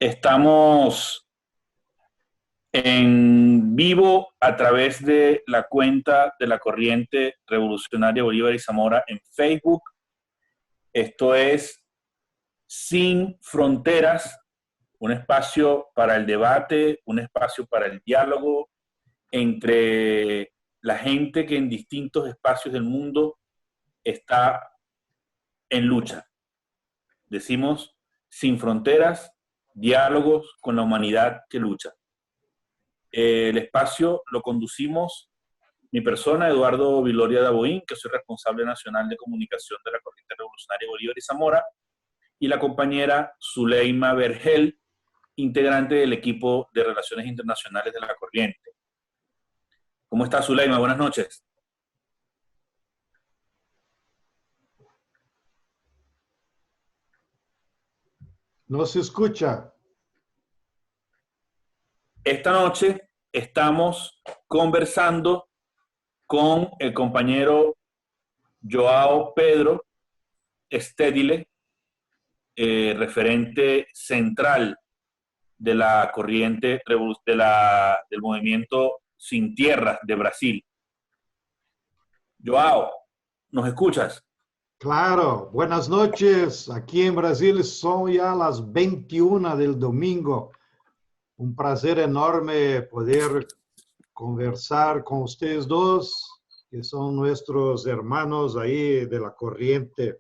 Estamos en vivo a través de la cuenta de la Corriente Revolucionaria Bolívar y Zamora en Facebook. Esto es Sin Fronteras, un espacio para el debate, un espacio para el diálogo entre la gente que en distintos espacios del mundo está en lucha. Decimos Sin Fronteras, diálogos con la humanidad que lucha. El espacio lo conducimos mi persona, Eduardo Viloria Daboín, que soy responsable nacional de comunicación de la Corriente Revolucionaria Bolívar y Zamora, y la compañera Zuleima Vergel, integrante del equipo de Relaciones Internacionales de la Corriente. ¿Cómo está, Zuleima? Buenas noches. No se escucha. Esta noche estamos conversando con el compañero Joao Pedro Stedile, referente central de la corriente del movimiento Sin Tierras de Brasil. Joao, ¿nos escuchas? Claro, buenas noches. Aquí en Brasil son ya las 21 del domingo. Un placer enorme poder conversar con ustedes dos, que son nuestros hermanos ahí de la corriente.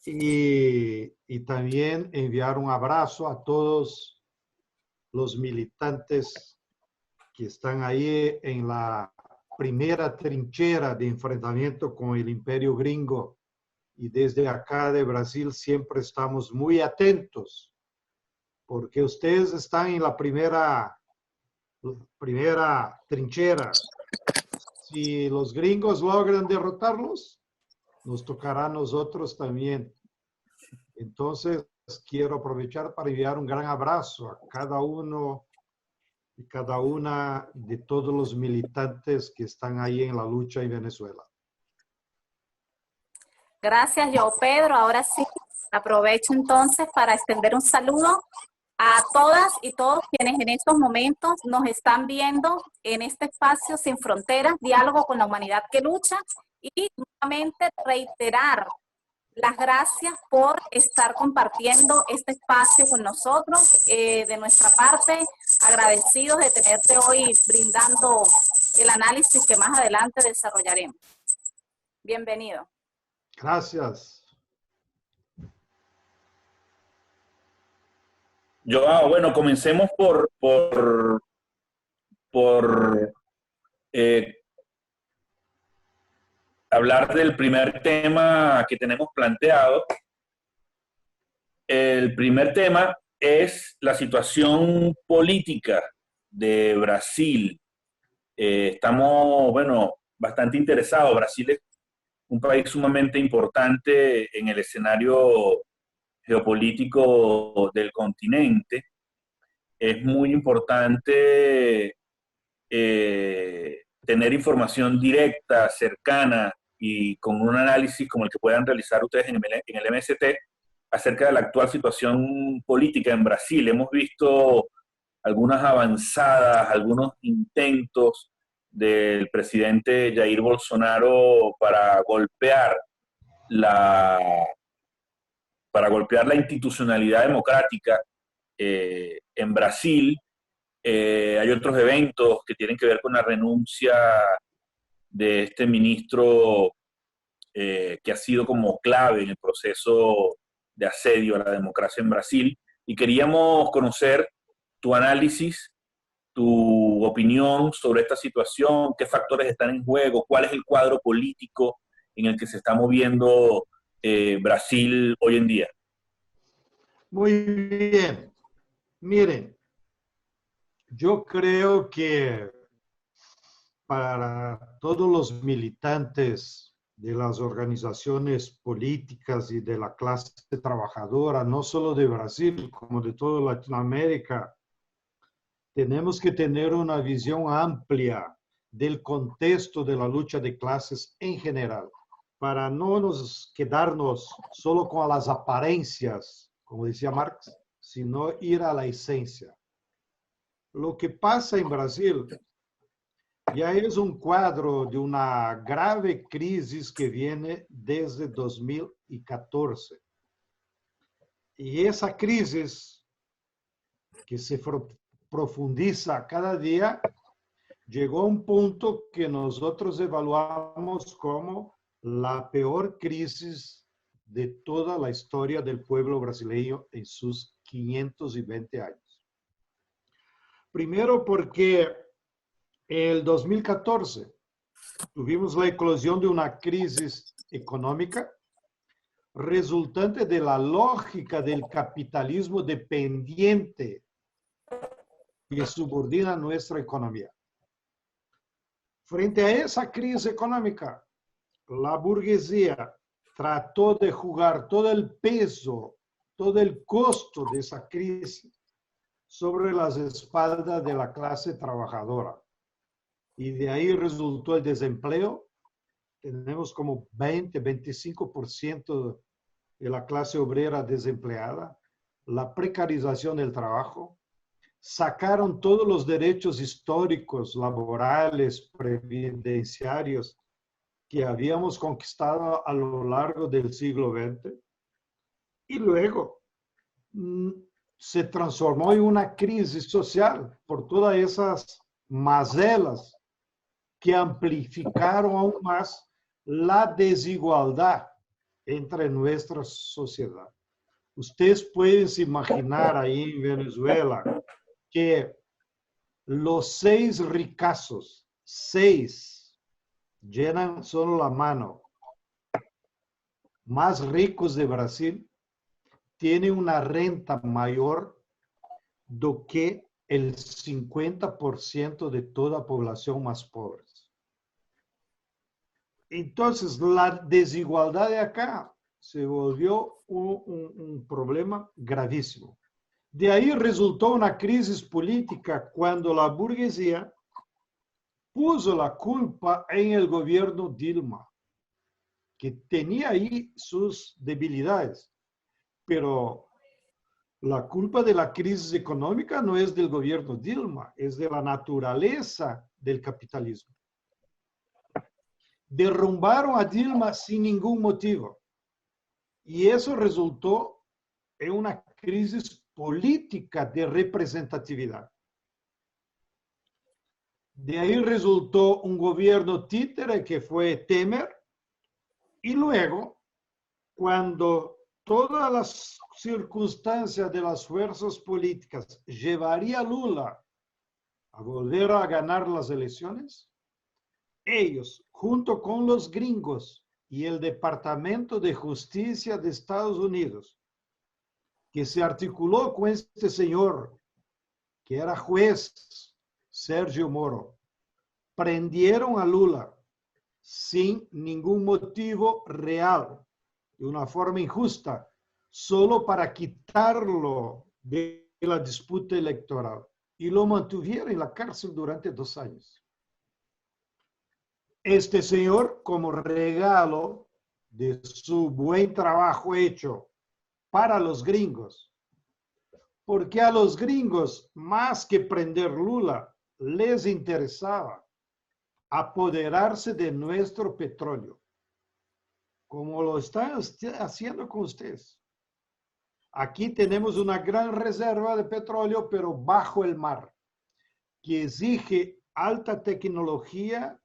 Y también enviar un abrazo a todos los militantes que están ahí en la primera trinchera de enfrentamiento con el imperio gringo. Y desde acá de Brasil siempre estamos muy atentos, porque ustedes están en la primera trinchera. Si los gringos logran derrotarlos, nos tocará a nosotros también. Entonces, quiero aprovechar para enviar un gran abrazo a cada uno y cada una de todos los militantes que están ahí en la lucha en Venezuela. Gracias, Joao Pedro. Ahora sí, aprovecho entonces para extender un saludo a todas y todos quienes en estos momentos nos están viendo en este espacio Sin Fronteras, diálogo con la humanidad que lucha, y nuevamente reiterar las gracias por estar compartiendo este espacio con nosotros. De nuestra parte, agradecidos de tenerte hoy brindando el análisis que más adelante desarrollaremos. Bienvenido. Gracias. Joao, bueno, comencemos por hablar del primer tema que tenemos planteado. El primer tema es la situación política de Brasil. Estamos, bueno, bastante interesados. Brasil es un país sumamente importante en el escenario geopolítico del continente. Es muy importante tener información directa, cercana y con un análisis como el que puedan realizar ustedes en el MST acerca de la actual situación política en Brasil. Hemos visto algunas avanzadas, algunos intentos del presidente Jair Bolsonaro para golpear la institucionalidad democrática en Brasil. Hay otros eventos que tienen que ver con la renuncia de este ministro que ha sido como clave en el proceso de asedio a la democracia en Brasil. Y queríamos conocer tu análisis, tu opinión sobre esta situación, qué factores están en juego, cuál es el cuadro político en el que se está moviendo Brasil hoy en día. Muy bien. Miren, yo creo que para todos los militantes de las organizaciones políticas y de la clase trabajadora, no solo de Brasil, como de toda Latinoamérica, tenemos que tener una visión amplia del contexto de la lucha de clases en general, para no nos quedarnos solo con las apariencias, como decía Marx, sino ir a la esencia. Lo que pasa en Brasil ya es un cuadro de una grave crisis que viene desde 2014. Y esa crisis que se profundiza cada día, llegó a un punto que nosotros evaluamos como la peor crisis de toda la historia del pueblo brasileño en sus 520 años. Primero porque en el 2014 tuvimos la eclosión de una crisis económica resultante de la lógica del capitalismo dependiente que subordina nuestra economía. Frente a esa crisis económica, la burguesía trató de jugar todo el peso, todo el costo de esa crisis sobre las espaldas de la clase trabajadora. Y de ahí resultó el desempleo. Tenemos como 20-25% de la clase obrera desempleada, la precarización del trabajo. Sacaron todos los derechos históricos, laborales, previdenciarios que habíamos conquistado a lo largo del siglo XX. Y luego se transformó en una crisis social por todas esas mazelas que amplificaron aún más la desigualdad entre nuestra sociedad. Ustedes pueden imaginar ahí en Venezuela que los 6 ricazos, 6, llenan solo la mano, más ricos de Brasil, tienen una renta mayor do que el 50% de toda la población más pobre. Entonces, la desigualdad de acá se volvió un problema gravísimo. De ahí resultó una crisis política cuando la burguesía puso la culpa en el gobierno Dilma, que tenía ahí sus debilidades, pero la culpa de la crisis económica no es del gobierno Dilma, es de la naturaleza del capitalismo. Derrumbaron a Dilma sin ningún motivo. Y eso resultó en una crisis política de representatividad. De ahí resultó un gobierno títere que fue Temer. Y luego, cuando todas las circunstancias de las fuerzas políticas llevaría a Lula a volver a ganar las elecciones, ellos, junto con los gringos y el Departamento de Justicia de Estados Unidos, que se articuló con este señor, que era juez, Sergio Moro, prendieron a Lula sin ningún motivo real, de una forma injusta, solo para quitarlo de la disputa electoral. Y lo mantuvieron en la cárcel durante 2 años. Este señor, como regalo de su buen trabajo hecho para los gringos, porque a los gringos, más que prender Lula, les interesaba apoderarse de nuestro petróleo, como lo están haciendo con ustedes. Aquí tenemos una gran reserva de petróleo, pero bajo el mar, que exige alta tecnología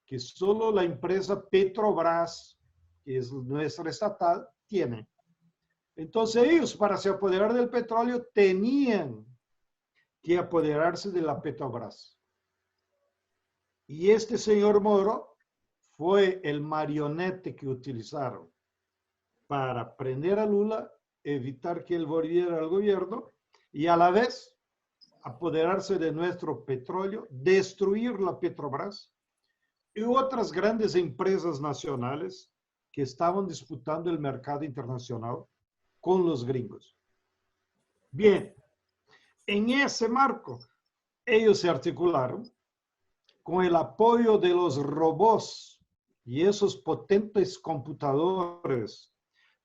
que solo la empresa Petrobras, que es nuestra estatal, tiene. Entonces ellos, para se apoderar del petróleo, tenían que apoderarse de la Petrobras. Y este señor Moro fue el marionete que utilizaron para prender a Lula, evitar que él volviera al gobierno y a la vez apoderarse de nuestro petróleo, destruir la Petrobras y otras grandes empresas nacionales que estaban disputando el mercado internacional con los gringos. Bien, en ese marco, ellos se articularon con el apoyo de los robots y esos potentes computadores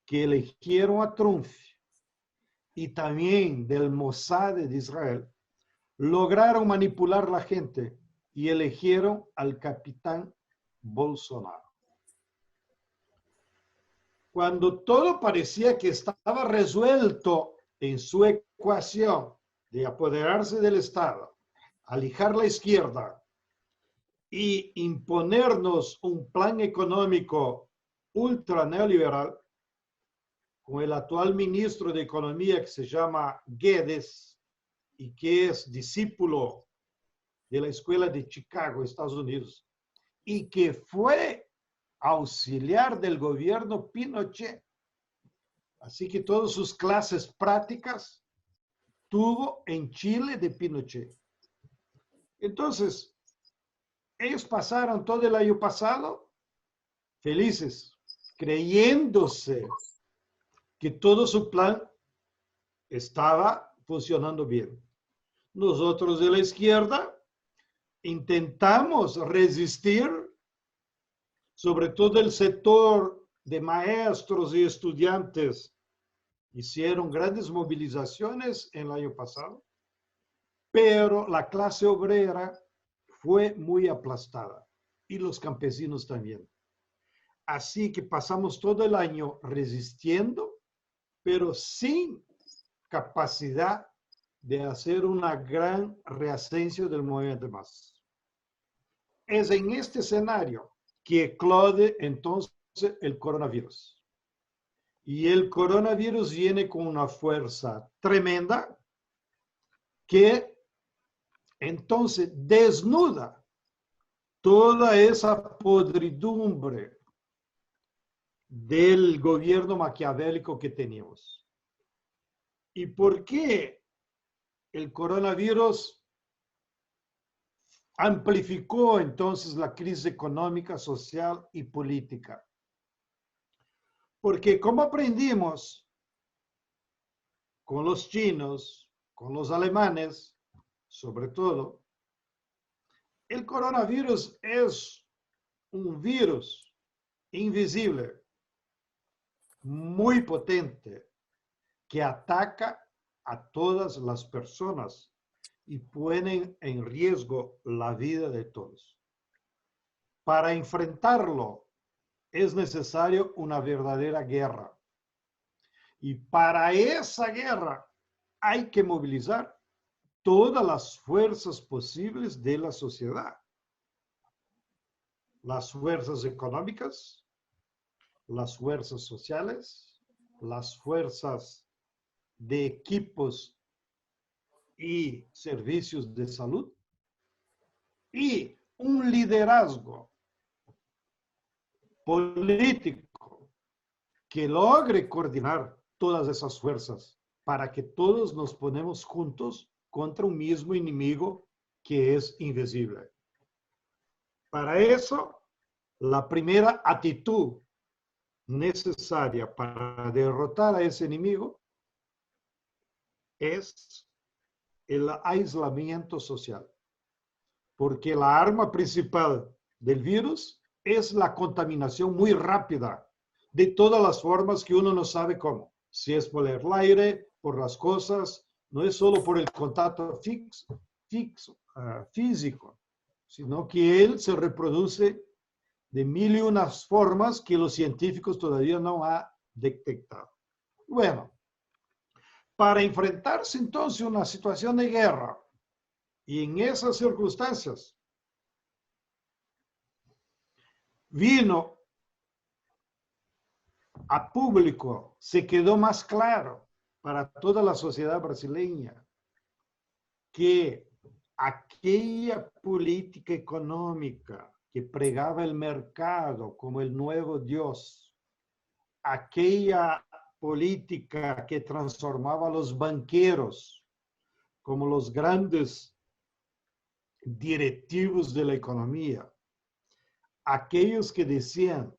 que eligieron a Trump y también del Mossad de Israel, lograron manipular la gente y eligieron al capitán Bolsonaro. Cuando todo parecía que estaba resuelto en su ecuación de apoderarse del Estado, alijar la izquierda y imponernos un plan económico ultra neoliberal, con el actual ministro de Economía que se llama Guedes y que es discípulo de la Escuela de Chicago, Estados Unidos, y que fue auxiliar del gobierno Pinochet. Así que todas sus clases prácticas tuvo en Chile de Pinochet. Entonces, ellos pasaron todo el año pasado felices, creyéndose que todo su plan estaba funcionando bien. Nosotros de la izquierda intentamos resistir, sobre todo el sector de maestros y estudiantes. Hicieron grandes movilizaciones el año pasado, pero la clase obrera fue muy aplastada y los campesinos también. Así que pasamos todo el año resistiendo, pero sin capacidad de hacer una gran reascenso del movimiento de masas. Es en este escenario que eclode entonces el coronavirus. Y el coronavirus viene con una fuerza tremenda que entonces desnuda toda esa podridumbre del gobierno maquiavélico que teníamos. ¿Y por qué el coronavirus amplificó entonces la crisis económica, social y política? Porque como aprendimos con los chinos, con los alemanes, sobre todo, el coronavirus es un virus invisible, muy potente, que ataca a todas las personas y pone en riesgo la vida de todos. Para enfrentarlo es necesario una verdadera guerra. Y para esa guerra hay que movilizar todas las fuerzas posibles de la sociedad. Las fuerzas económicas, las fuerzas sociales, las fuerzas de equipos y servicios de salud y un liderazgo político que logre coordinar todas esas fuerzas para que todos nos ponemos juntos contra un mismo enemigo que es invisible. Para eso, la primera actitud necesaria para derrotar a ese enemigo es el aislamiento social, porque la arma principal del virus es la contaminación muy rápida de todas las formas que uno no sabe cómo. Si es por el aire, por las cosas, no es solo por el contacto físico, sino que él se reproduce de mil y unas formas que los científicos todavía no han detectado. Bueno, para enfrentarse entonces a una situación de guerra y en esas circunstancias, vino a público, se quedó más claro para toda la sociedad brasileña que aquella política económica que pregaba el mercado como el nuevo Dios, aquella política que transformaba a los banqueros como los grandes directivos de la economía, aquellos que decían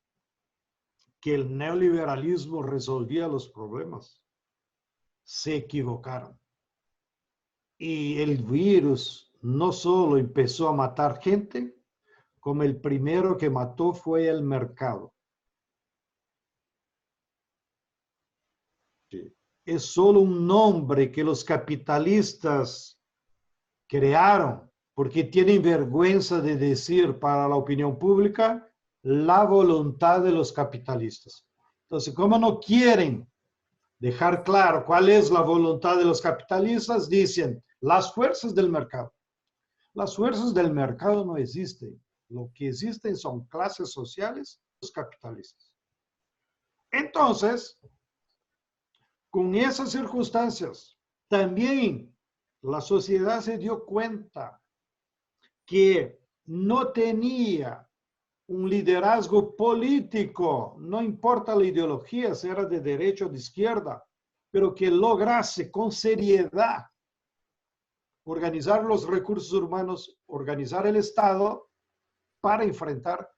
que el neoliberalismo resolvía los problemas, se equivocaron. Y el virus no solo empezó a matar gente, como el primero que mató fue el mercado. Sí. es solo un nombre que los capitalistas crearon porque tienen vergüenza de decir para la opinión pública la voluntad de los capitalistas. Entonces, como no quieren dejar claro cuál es la voluntad de los capitalistas, dicen las fuerzas del mercado. Las fuerzas del mercado no existen. Lo que existen son clases sociales, los capitalistas. Entonces, con esas circunstancias, también la sociedad se dio cuenta que no tenía un liderazgo político, no importa la ideología, si era de derecha o de izquierda, pero que lograse con seriedad organizar los recursos humanos, organizar el Estado para enfrentar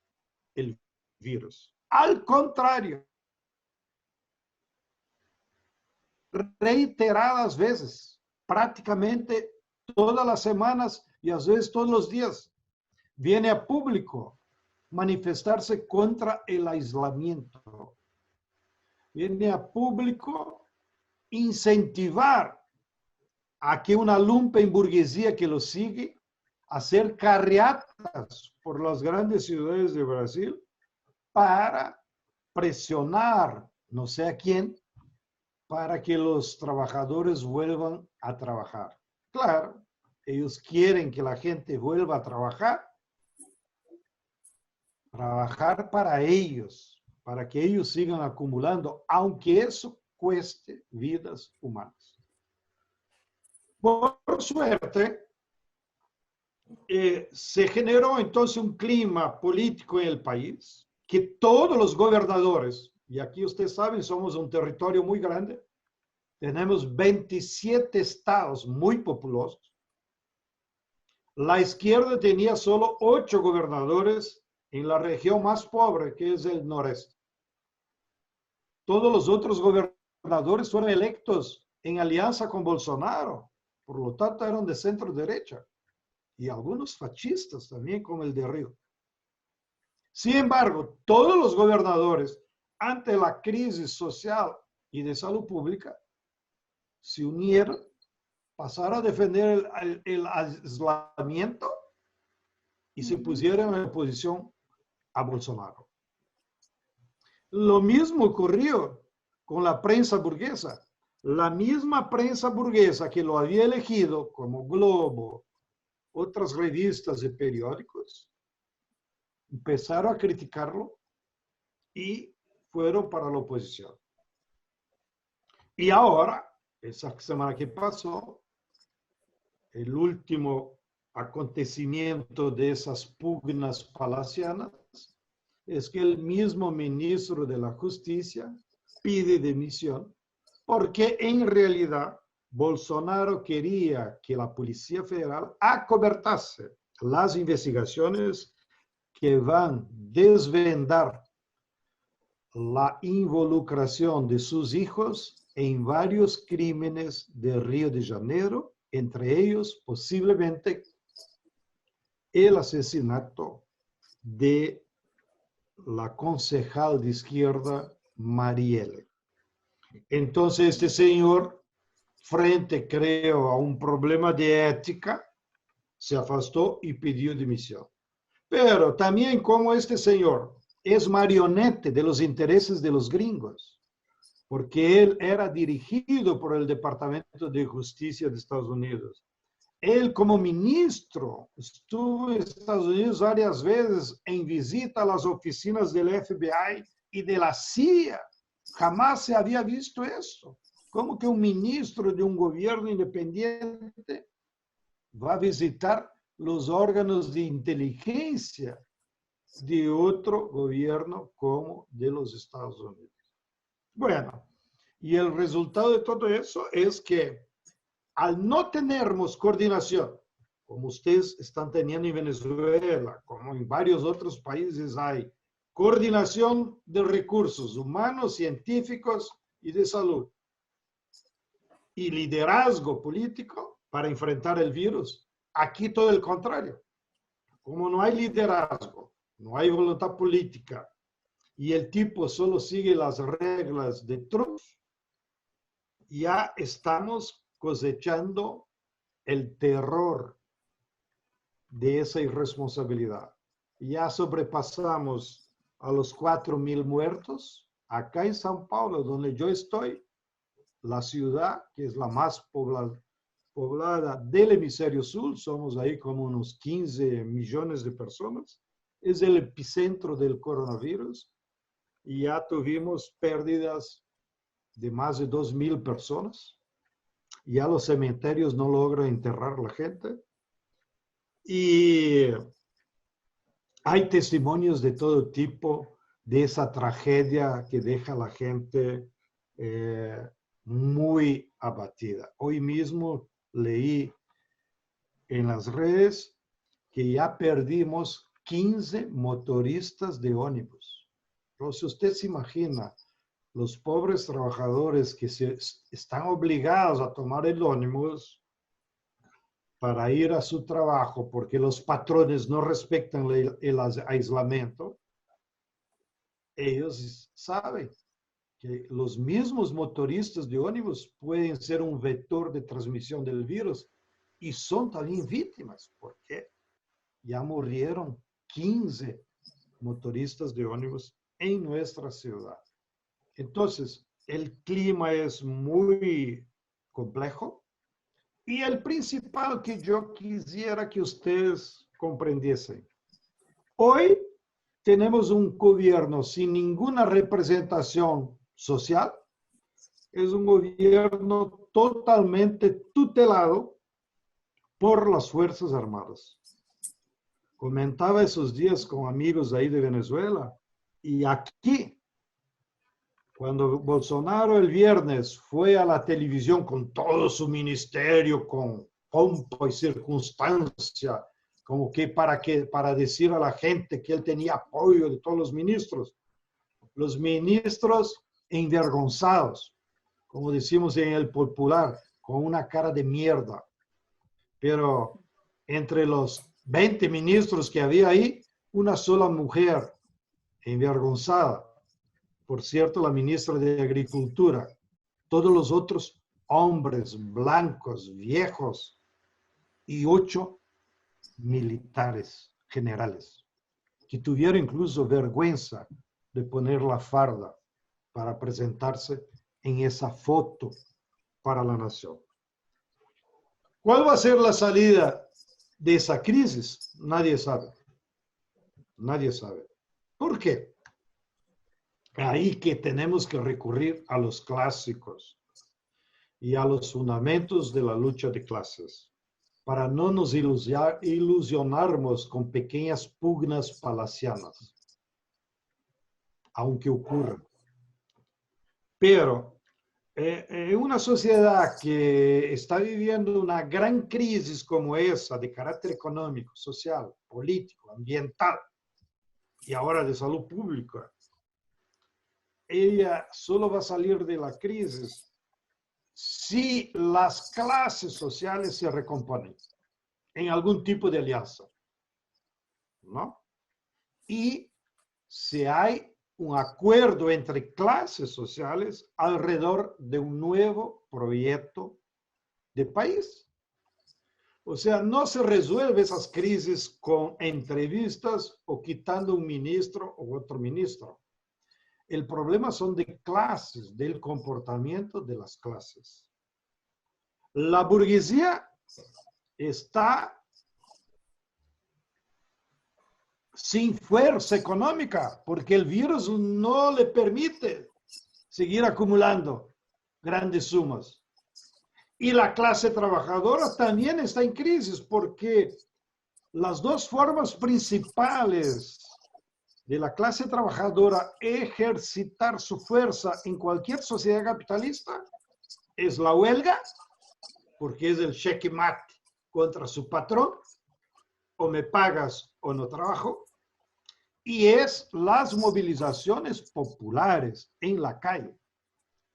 el virus. Al contrario, reiteradas veces, prácticamente todas las semanas y a veces todos los días, viene a público manifestarse contra el aislamiento. Viene a público incentivar a que una lumpenburguesía que lo sigue hacer carreatas por las grandes ciudades de Brasil para presionar, no sé a quién, para que los trabajadores vuelvan a trabajar. Claro, ellos quieren que la gente vuelva a trabajar para ellos, para que ellos sigan acumulando, aunque eso cueste vidas humanas. Por suerte, se generó entonces un clima político en el país que todos los gobernadores, y aquí ustedes saben, somos un territorio muy grande, tenemos 27 estados muy populosos. La izquierda tenía solo 8 gobernadores en la región más pobre, que es el noreste. Todos los otros gobernadores fueron electos en alianza con Bolsonaro, por lo tanto eran de centro derecha, y algunos fascistas también, como el de Río. Sin embargo, todos los gobernadores, ante la crisis social y de salud pública, se unieron, pasaron a defender el aislamiento y se pusieron en oposición a Bolsonaro. Lo mismo ocurrió con la prensa burguesa. La misma prensa burguesa que lo había elegido, como Globo, otras revistas y periódicos, empezaron a criticarlo y fueron para la oposición. Y ahora, esa semana que pasó, el último acontecimiento de esas pugnas palacianas es que el mismo ministro de la Justicia pide dimisión porque en realidad Bolsonaro quería que la Policía Federal acobertase las investigaciones que van a desvendar la involucración de sus hijos en varios crímenes de Río de Janeiro, entre ellos posiblemente el asesinato de la concejal de izquierda Marielle. Entonces este señor, frente creo a un problema de ética, se afastó y pidió dimisión. Pero también como este señor es marionete de los intereses de los gringos, porque él era dirigido por el Departamento de Justicia de Estados Unidos. Él como ministro estuvo en Estados Unidos varias veces en visita a las oficinas del FBI y de la CIA. Jamás se había visto eso. ¿Cómo que un ministro de un gobierno independiente va a visitar los órganos de inteligencia de otro gobierno como de los Estados Unidos? Bueno, y el resultado de todo eso es que al no tenermos coordinación, como ustedes están teniendo en Venezuela, como en varios otros países hay, coordinación de recursos humanos, científicos y de salud, y liderazgo político para enfrentar el virus. Aquí todo el contrario. Como no hay liderazgo, no hay voluntad política, y el tipo solo sigue las reglas de Trump, ya estamos cosechando el terror de esa irresponsabilidad. Ya sobrepasamos a los 4.000 muertos. Acá en São Paulo, donde yo estoy, la ciudad que es la más poblada del hemisferio sur, somos ahí como unos 15 millones de personas, es el epicentro del coronavirus y ya tuvimos pérdidas de más de 2.000 personas. Ya los cementerios no logran enterrar a la gente. Y hay testimonios de todo tipo de esa tragedia que deja a la gente muy abatida. Hoy mismo leí en las redes que ya perdimos 15 motoristas de ómnibus. Entonces usted se imagina los pobres trabajadores que están obligados a tomar el ómnibus para ir a su trabajo porque los patrones no respetan el aislamiento. Ellos saben que los mismos motoristas de ómnibus pueden ser un vector de transmisión del virus y son también víctimas porque ya murieron 15 motoristas de ómnibus en nuestra ciudad. Entonces, el clima es muy complejo y el principal que yo quisiera que ustedes comprendiesen. Hoy tenemos un gobierno sin ninguna representación social. Es un gobierno totalmente tutelado por las Fuerzas Armadas. Comentaba esos días con amigos ahí de Venezuela y aquí, cuando Bolsonaro el viernes fue a la televisión con todo su ministerio, con pompa y circunstancia, como que para decir a la gente que él tenía apoyo de todos los ministros envergonzados, como decimos en el popular, con una cara de mierda. Pero entre los 20 ministros que había ahí, una sola mujer envergonzada. Por cierto, la ministra de Agricultura. Todos los otros hombres blancos, viejos, y 8 militares generales, que tuvieron incluso vergüenza de poner la farda para presentarse en esa foto para la nación. ¿Cuál va a ser la salida de esa crisis? Nadie sabe. Nadie sabe. ¿Por qué? Ahí que tenemos que recurrir a los clásicos y a los fundamentos de la lucha de clases para no nos ilusionarnos con pequeñas pugnas palacianas, aunque ocurran. Pero en una sociedad que está viviendo una gran crisis como esa de carácter económico, social, político, ambiental y ahora de salud pública, ella solo va a salir de la crisis si las clases sociales se recomponen en algún tipo de alianza, ¿no? Y si hay un acuerdo entre clases sociales alrededor de un nuevo proyecto de país. O sea, no se resuelve esas crisis con entrevistas o quitando un ministro o otro ministro. El problema son de clases, del comportamiento de las clases. La burguesía está sin fuerza económica porque el virus no le permite seguir acumulando grandes sumas. Y la clase trabajadora también está en crisis porque las dos formas principales de la clase trabajadora ejercitar su fuerza en cualquier sociedad capitalista es la huelga, porque es el cheque mate contra su patrón, o me pagas o no trabajo, y es las movilizaciones populares en la calle,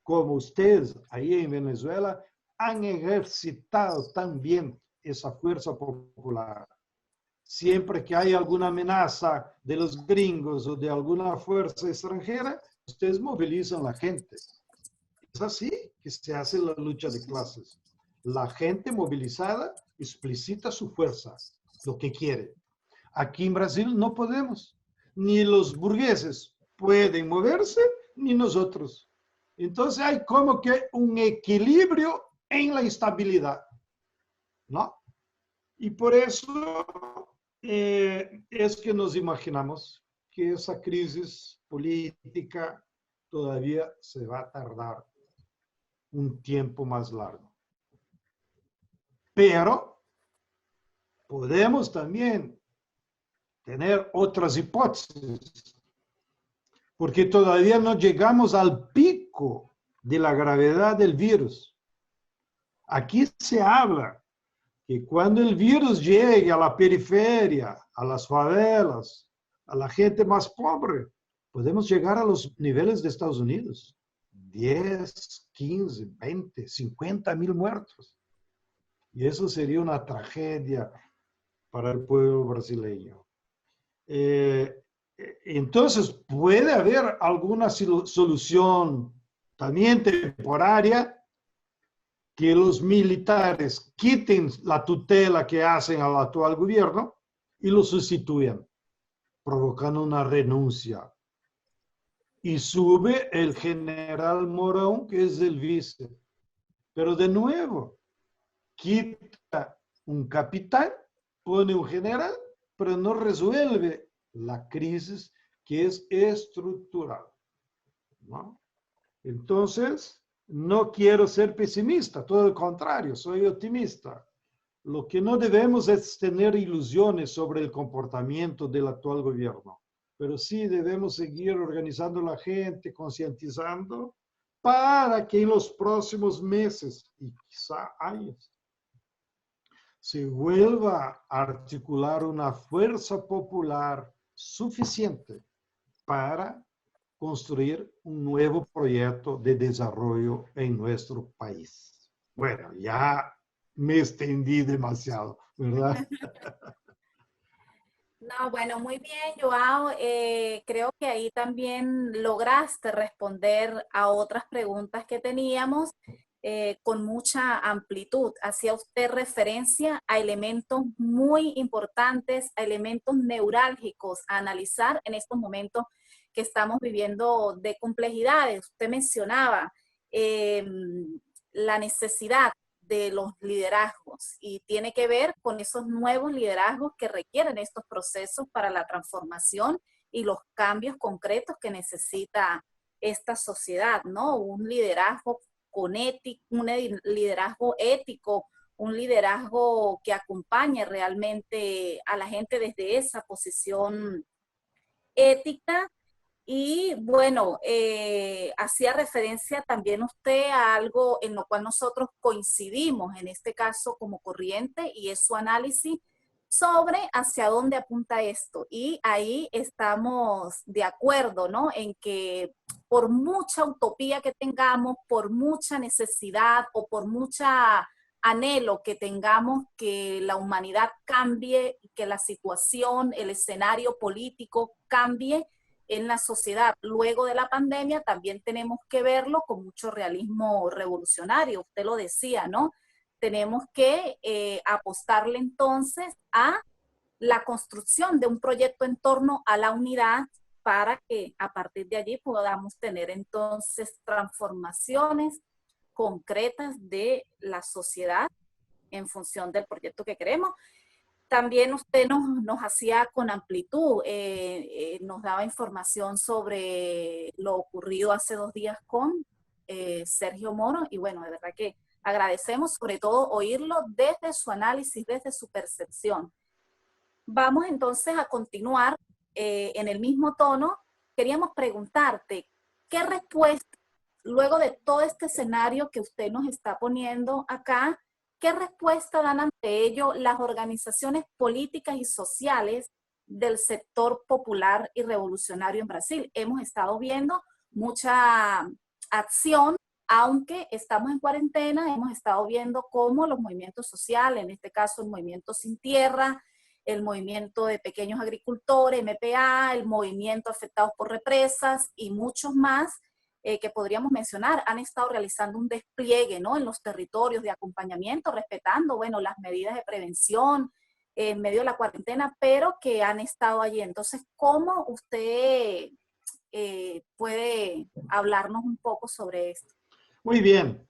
como ustedes ahí en Venezuela han ejercitado también esa fuerza popular. Siempre que hay alguna amenaza de los gringos o de alguna fuerza extranjera, ustedes movilizan a la gente. así que se hace la lucha de clases. La gente movilizada explicita su fuerza, lo que quiere. Aquí en Brasil no podemos. Ni los burgueses pueden moverse, ni nosotros. Entonces hay como que un equilibrio en la instabilidad, ¿no? Y por eso es que nos imaginamos que esa crisis política todavía se va a tardar un tiempo más largo. Pero podemos también tener otras hipótesis, porque todavía no llegamos al pico de la gravedad del virus. Aquí se habla que cuando el virus llegue a la periferia, a las favelas, a la gente más pobre, podemos llegar a los niveles de Estados Unidos. 10, 15, 20, 50,000 muertos. Y eso sería una tragedia para el pueblo brasileño. Entonces, puede haber alguna solución también temporaria, que los militares quiten la tutela que hacen al actual gobierno y lo sustituyan, provocando una renuncia. Y sube el general Mourão, que es el vice. Pero de nuevo, quita un capitán, pone un general, pero no resuelve la crisis que es estructural, ¿no? Entonces, no quiero ser pesimista, todo lo contrario, soy optimista. Lo que no debemos es tener ilusiones sobre el comportamiento del actual gobierno, pero sí debemos seguir organizando la gente, concientizando, para que en los próximos meses y quizá años se vuelva a articular una fuerza popular suficiente para construir un nuevo proyecto de desarrollo en nuestro país. Bueno, ya me extendí demasiado, ¿verdad? No, bueno, muy bien, Joao. Creo que ahí también lograste responder a otras preguntas que teníamos con mucha amplitud. Hacía usted referencia a elementos muy importantes, a elementos neurálgicos a analizar en estos momentos que estamos viviendo de complejidades. Usted mencionaba la necesidad de los liderazgos y tiene que ver con esos nuevos liderazgos que requieren estos procesos para la transformación y los cambios concretos que necesita esta sociedad, ¿no? Un liderazgo con ética, un liderazgo ético, un liderazgo que acompañe realmente a la gente desde esa posición ética. Y bueno, hacía referencia también usted a algo en lo cual nosotros coincidimos, en este caso como corriente, y es su análisis sobre hacia dónde apunta esto. Y ahí estamos de acuerdo, ¿no? En que por mucha utopía que tengamos, por mucha necesidad o por mucha anhelo que tengamos que la humanidad cambie, que la situación, el escenario político cambie, en la sociedad luego de la pandemia, también tenemos que verlo con mucho realismo revolucionario. Usted lo decía, ¿no? Tenemos que apostarle entonces a la construcción de un proyecto en torno a la unidad para que a partir de allí podamos tener entonces transformaciones concretas de la sociedad en función del proyecto que queremos. También usted nos hacía con amplitud, nos daba información sobre lo ocurrido hace 2 días con Sergio Moro, y bueno, de verdad que agradecemos sobre todo oírlo desde su análisis, desde su percepción. Vamos entonces a continuar en el mismo tono. Queríamos preguntarte, ¿qué respuesta, luego de todo este escenario que usted nos está poniendo acá, qué respuesta dan ante ello las organizaciones políticas y sociales del sector popular y revolucionario en Brasil? Hemos estado viendo mucha acción, aunque estamos en cuarentena, hemos estado viendo cómo los movimientos sociales, en este caso el Movimiento Sin Tierra, el movimiento de pequeños agricultores, MPA, el movimiento afectados por represas y muchos más, que podríamos mencionar, han estado realizando un despliegue, ¿no?, en los territorios de acompañamiento, respetando, bueno, las medidas de prevención en medio de la cuarentena, pero que han estado allí. Entonces, ¿cómo usted puede hablarnos un poco sobre esto? Muy bien.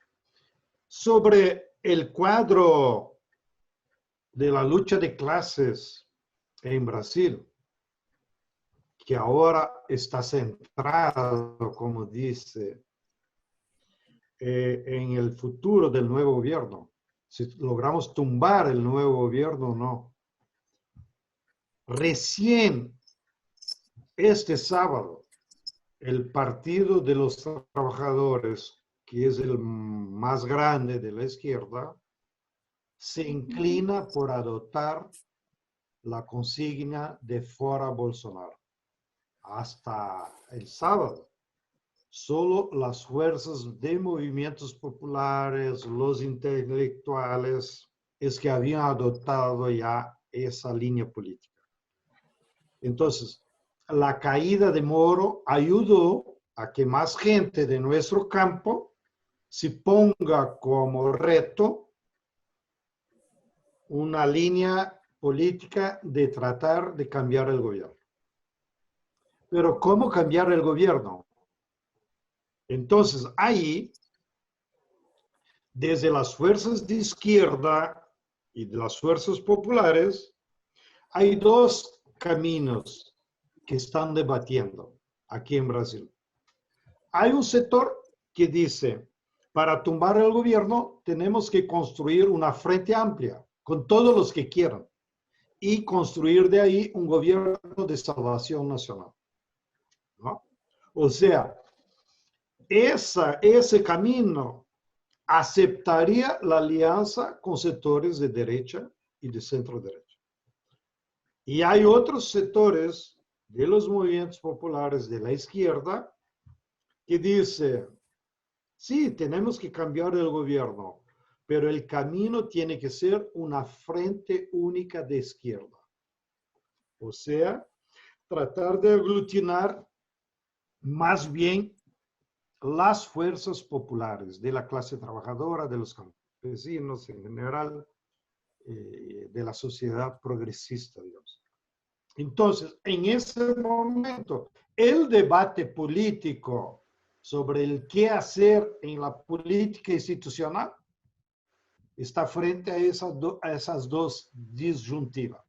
Sobre el cuadro de la lucha de clases en Brasil, que ahora está centrado, como dice, en el futuro del nuevo gobierno. Si logramos tumbar el nuevo gobierno o no. Recién este sábado, el Partido de los Trabajadores, que es el más grande de la izquierda, se inclina por adoptar la consigna de Fora Bolsonaro. Hasta el sábado, solo las fuerzas de movimientos populares, los intelectuales, es que habían adoptado ya esa línea política. Entonces, la caída de Moro ayudó a que más gente de nuestro campo se ponga como reto una línea política de tratar de cambiar el gobierno. Pero ¿cómo cambiar el gobierno? Entonces, ahí, desde las fuerzas de izquierda y de las fuerzas populares, hay dos caminos que están debatiendo aquí en Brasil. Hay un sector que dice, para tumbar el gobierno tenemos que construir una frente amplia con todos los que quieran y construir de ahí un gobierno de salvación nacional, ¿no? O sea, ese camino aceptaría la alianza con sectores de derecha y de centro derecha. Y hay otros sectores de los movimientos populares de la izquierda que dicen, sí, tenemos que cambiar el gobierno, pero el camino tiene que ser una frente única de izquierda. O sea, tratar de aglutinar más bien las fuerzas populares de la clase trabajadora, de los campesinos en general, de la sociedad progresista, digamos. Entonces, en ese momento, el debate político sobre el qué hacer en la política institucional está frente a esas dos disyuntivas.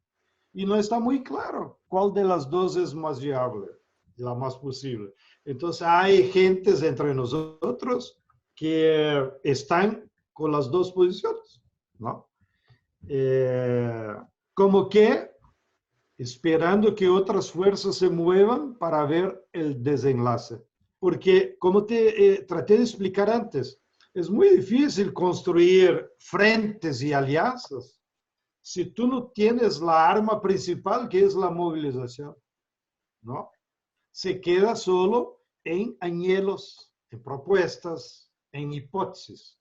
Y no está muy claro cuál de las dos es más viable, la más posible. Entonces, hay gentes entre nosotros que están con las dos posiciones, ¿no? Como que esperando que otras fuerzas se muevan para ver el desenlace. Porque, como te traté de explicar antes, es muy difícil construir frentes y alianzas si tú no tienes la arma principal, que es la movilización, ¿no? Se queda solo en anhelos, en propuestas, en hipótesis.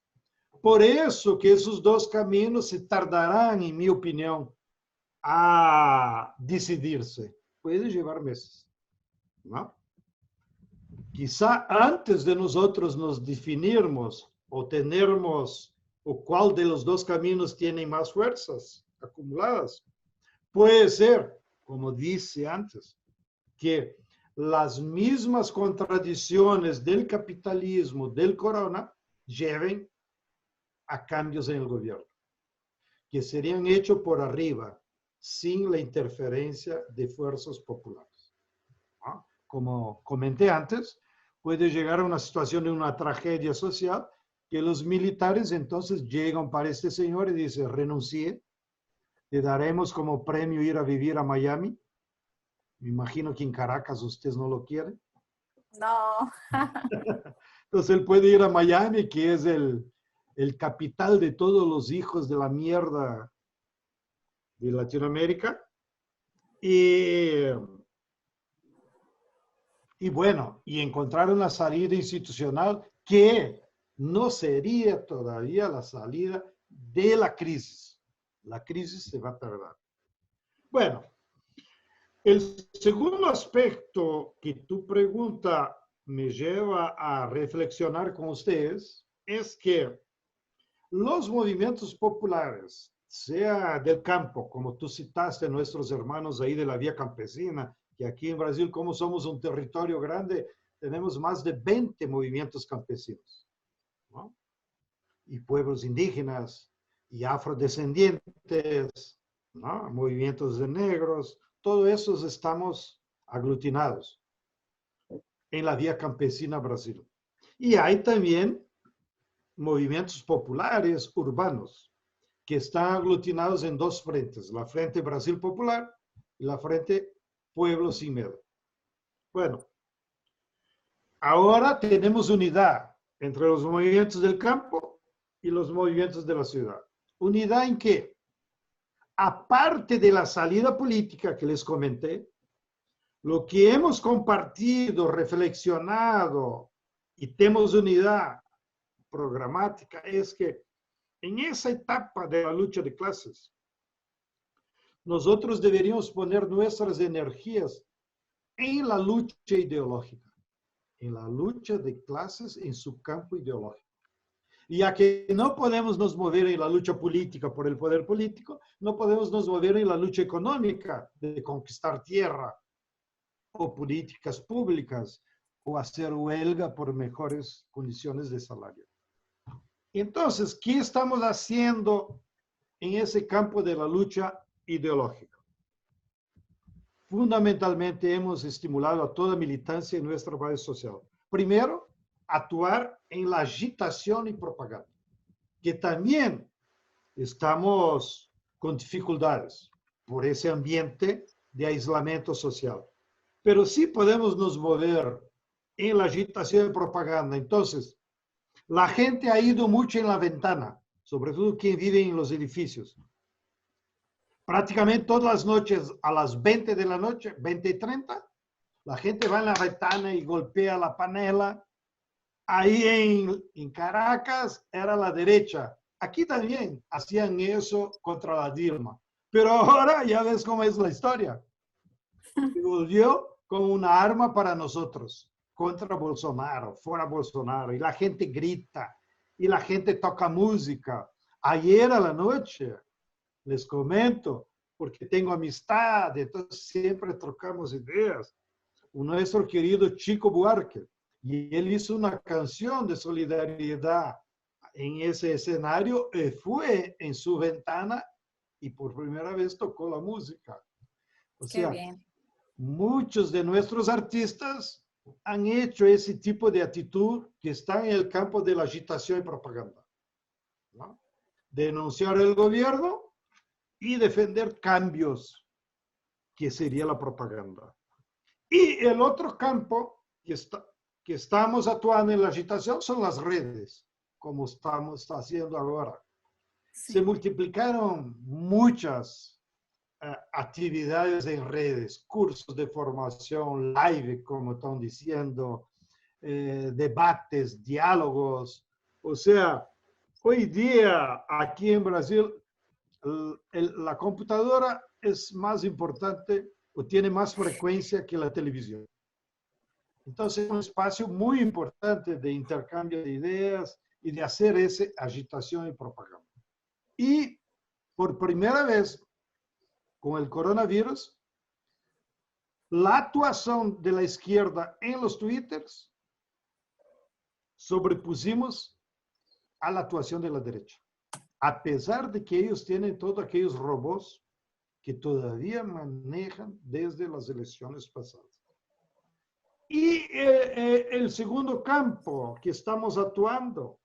Por eso que esos dos caminos se tardarán, en mi opinión, a decidirse. Puede llevar meses, ¿no? Quizá antes de nosotros nos definirmos o tenermos o cuál de los dos caminos tiene más fuerzas acumuladas, puede ser, como dice antes, que las mismas contradicciones del capitalismo, del corona, lleven a cambios en el gobierno, que serían hechos por arriba, sin la interferencia de fuerzas populares. ¿No? Como comenté antes, puede llegar a una situación de una tragedia social que los militares entonces llegan para este señor y dicen, renuncie, le daremos como premio ir a vivir a Miami. Me imagino que en Caracas ustedes no lo quieren. No. Entonces él puede ir a Miami, que es el capital de todos los hijos de la mierda de Latinoamérica. Y bueno, y encontrar una salida institucional que no sería todavía la salida de la crisis. La crisis se va a tardar. Bueno, el segundo aspecto que tú preguntas me lleva a reflexionar con ustedes es que los movimientos populares, sea del campo, como tú citaste, nuestros hermanos ahí de la vía campesina, que aquí en Brasil, como somos un territorio grande, tenemos más de 20 movimientos campesinos, ¿no? Y pueblos indígenas y afrodescendientes, ¿no? Movimientos de negros, todos esos estamos aglutinados en la vía campesina Brasil. Y hay también movimientos populares urbanos que están aglutinados en dos frentes, la Frente Brasil Popular y la Frente Pueblo Sin Miedo. Bueno, ahora tenemos unidad entre los movimientos del campo y los movimientos de la ciudad. ¿Unidad en qué? Aparte de la salida política que les comenté, lo que hemos compartido, reflexionado y tenemos unidad programática es que en esa etapa de la lucha de clases, nosotros deberíamos poner nuestras energías en la lucha ideológica, en la lucha de clases en su campo ideológico. Y ya que no podemos nos mover en la lucha política por el poder político, no podemos nos mover en la lucha económica de conquistar tierra o políticas públicas o hacer huelga por mejores condiciones de salario. Entonces, ¿qué estamos haciendo en ese campo de la lucha ideológica? Fundamentalmente hemos estimulado a toda militancia en nuestra base social. Primero, actuar en la agitación y propaganda, que también estamos con dificultades por ese ambiente de aislamiento social. Pero sí podemos nos mover en la agitación y propaganda. Entonces, la gente ha ido mucho en la ventana, sobre todo quien vive en los edificios. Prácticamente todas las noches, a las 20 de la noche, 20:30, la gente va en la ventana y golpea la panela. Ahí en Caracas era la derecha. Aquí también hacían eso contra la Dilma. Pero ahora ya ves cómo es la historia. Se volvió como una arma para nosotros. Contra Bolsonaro, fuera Bolsonaro, y la gente grita, y la gente toca música. Ayer a la noche, les comento, porque tengo amistad, entonces siempre trocamos ideas, nuestro querido Chico Buarque, y él hizo una canción de solidaridad en ese escenario, fue en su ventana y por primera vez tocó la música. O sea, bien. Muchos de nuestros artistas han hecho ese tipo de actitud que está en el campo de la agitación y propaganda, ¿no? Denunciar el gobierno y defender cambios, que sería la propaganda. Y el otro campo que estamos actuando en la agitación son las redes, como estamos haciendo ahora. Sí. Se multiplicaron muchas actividades en redes, cursos de formación, live, como están diciendo, debates, diálogos. O sea, hoy día aquí en Brasil, la computadora es más importante o tiene más frecuencia que la televisión. Entonces, es un espacio muy importante de intercambio de ideas y de hacer esa agitación y propaganda. Y por primera vez, con el coronavirus, la actuación de la izquierda en los twitters sobrepusimos a la actuación de la derecha, a pesar de que ellos tienen todos aquellos robots que todavía manejan desde las elecciones pasadas. Y el segundo campo que estamos actuando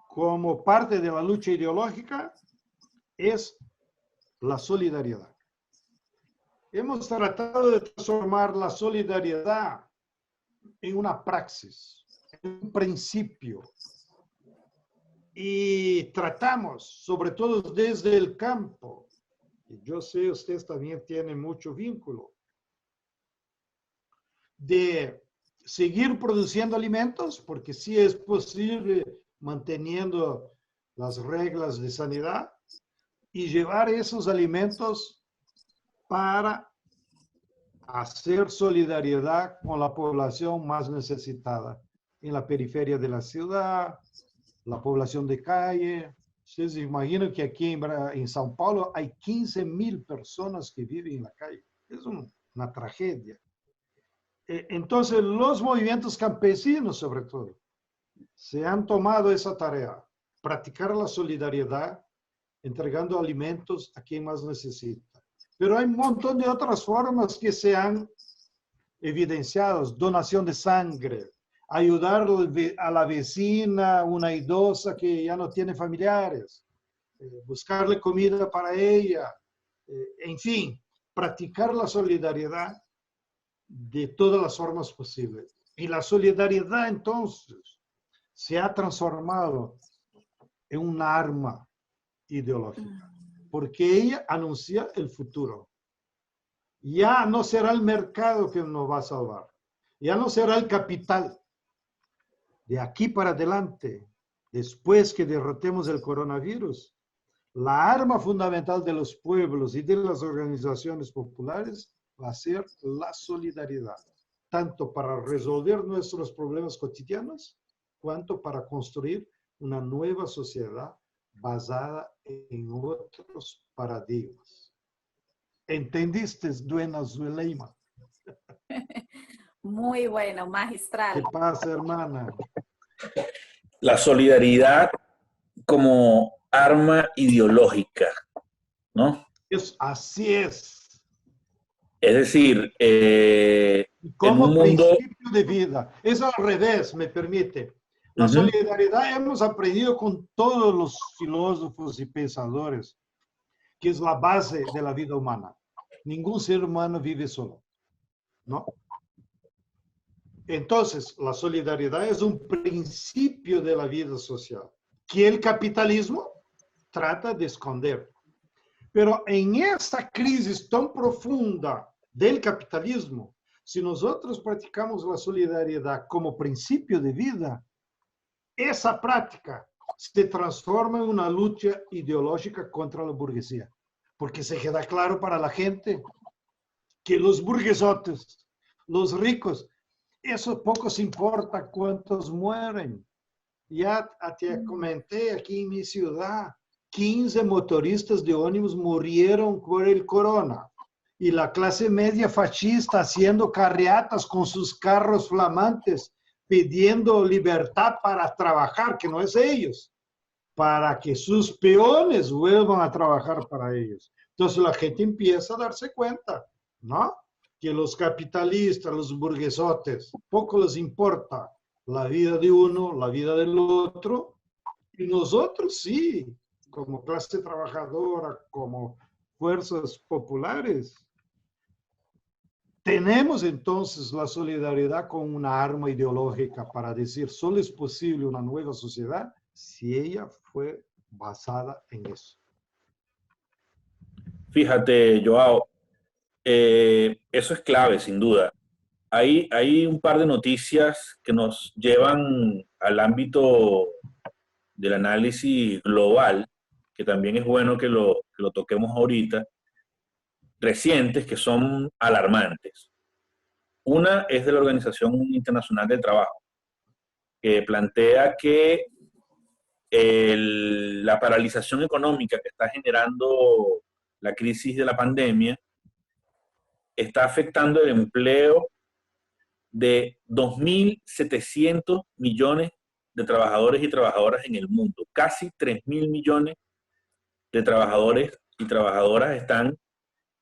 como parte de la lucha ideológica es la solidaridad. Hemos tratado de transformar la solidaridad en una praxis, en un principio. Y tratamos, sobre todo desde el campo, y yo sé ustedes también tienen mucho vínculo, de seguir produciendo alimentos, porque sí es posible manteniendo las reglas de sanidad, y llevar esos alimentos para hacer solidaridad con la población más necesitada en la periferia de la ciudad, la población de calle. Ustedes imaginan que aquí en São Paulo hay 15.000 personas que viven en la calle. Es una tragedia. Entonces, los movimientos campesinos, sobre todo, se han tomado esa tarea, practicar la solidaridad, entregando alimentos a quien más necesita. Pero hay un montón de otras formas que se han evidenciado: donación de sangre, ayudar a la vecina, una idosa que ya no tiene familiares, buscarle comida para ella, en fin, practicar la solidaridad de todas las formas posibles. Y la solidaridad entonces se ha transformado en una arma ideológica, porque ella anuncia el futuro. Ya no será el mercado que nos va a salvar, ya no será el capital. De aquí para adelante, después que derrotemos el coronavirus, la arma fundamental de los pueblos y de las organizaciones populares va a ser la solidaridad, tanto para resolver nuestros problemas cotidianos, cuanto para construir una nueva sociedad basada en otros paradigmas. ¿Entendiste, Duena Zuleima? Muy bueno, magistral. ¿Qué pasa, hermana? La solidaridad como arma ideológica, ¿no? Así es. Es decir, Como en un mundo... principio de vida. Es al revés, me permite. La solidaridad hemos aprendido con todos los filósofos y pensadores, que es la base de la vida humana. Ningún ser humano vive solo, ¿no? Entonces, la solidaridad es un principio de la vida social, que el capitalismo trata de esconder. Pero en esta crisis tan profunda del capitalismo, si nosotros practicamos la solidaridad como principio de vida, esa práctica se transforma en una lucha ideológica contra la burguesía. Porque se queda claro para la gente que los burguesotes, los ricos, eso poco se importa cuántos mueren. Ya te comenté aquí en mi ciudad, 15 motoristas de ómnibus murieron por el corona. Y la clase media fascista haciendo carreatas con sus carros flamantes, pidiendo libertad para trabajar, que no es ellos, para que sus peones vuelvan a trabajar para ellos. Entonces la gente empieza a darse cuenta, ¿no? Que los capitalistas, los burguesotes, poco les importa la vida de uno, la vida del otro, y nosotros sí, como clase trabajadora, como fuerzas populares, tenemos entonces la solidaridad como una arma ideológica para decir, solo es posible una nueva sociedad si ella fue basada en eso. Fíjate, Joao, eso es clave, sin duda. Hay un par de noticias que nos llevan al ámbito del análisis global, que también es bueno que lo toquemos ahorita, recientes, que son alarmantes. Una es de la Organización Internacional del Trabajo, que plantea que la paralización económica que está generando la crisis de la pandemia está afectando el empleo de 2.700 millones de trabajadores y trabajadoras en el mundo. Casi 3.000 millones de trabajadores y trabajadoras están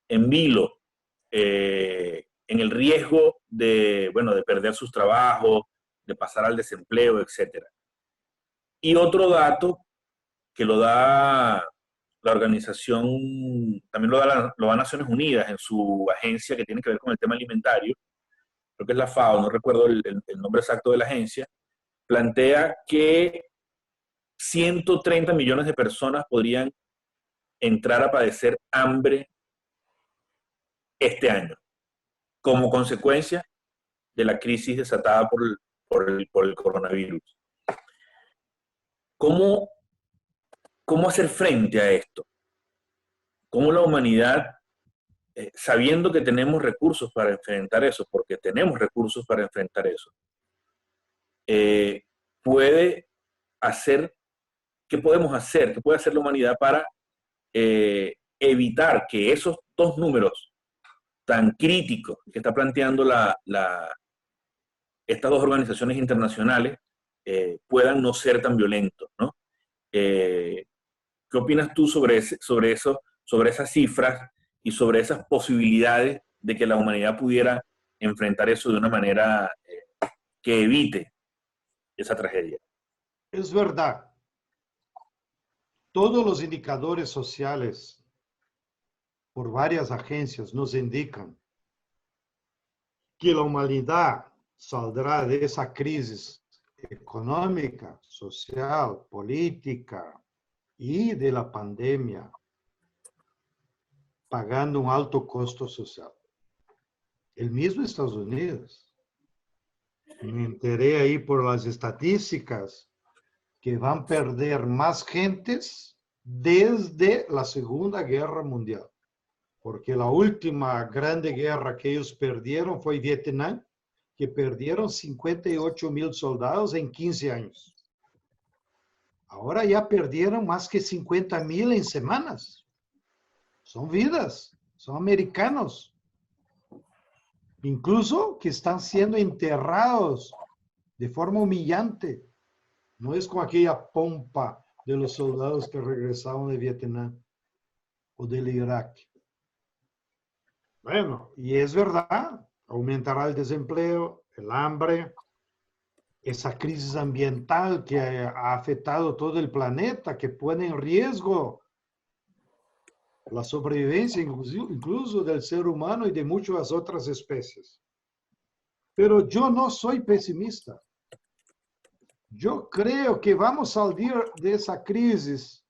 en vilo, en el riesgo de perder sus trabajos, de pasar al desempleo, etc. Y otro dato que lo da la organización, también lo da Naciones Unidas en su agencia que tiene que ver con el tema alimentario, creo que es la FAO, no recuerdo el nombre exacto de la agencia, plantea que 130 millones de personas podrían entrar a padecer hambre este año, como consecuencia de la crisis desatada por el coronavirus. ¿Cómo hacer frente a esto? ¿Cómo la humanidad sabiendo que tenemos recursos para enfrentar eso, porque tenemos recursos para enfrentar eso, puede hacer, ¿qué podemos hacer? ¿Qué puede hacer la humanidad para evitar que esos dos números tan críticos que está planteando estas dos organizaciones internacionales puedan no ser tan violentos, ¿no? ¿Qué opinas tú sobre eso, sobre esas cifras y sobre esas posibilidades de que la humanidad pudiera enfrentar eso de una manera que evite esa tragedia? Es verdad. Todos los indicadores sociales por varias agencias nos indican que la humanidad saldrá de esa crisis económica, social, política y de la pandemia pagando un alto costo social. El mismo Estados Unidos. Me enteré ahí por las estadísticas que van a perder más gentes desde la Segunda Guerra Mundial. Porque la última grande guerra que ellos perdieron fue Vietnam, que perdieron 58,000 soldados en 15 años. Ahora ya perdieron más que 50,000 en semanas. Son vidas, son americanos. Incluso que están siendo enterrados de forma humillante. No es con aquella pompa de los soldados que regresaron de Vietnam o del Irak. Bueno, y es verdad, aumentará el desempleo, el hambre, esa crisis ambiental que ha afectado todo el planeta, que pone en riesgo la sobrevivencia incluso del ser humano y de muchas otras especies. Pero yo no soy pesimista. Yo creo que vamos a salir de esa crisis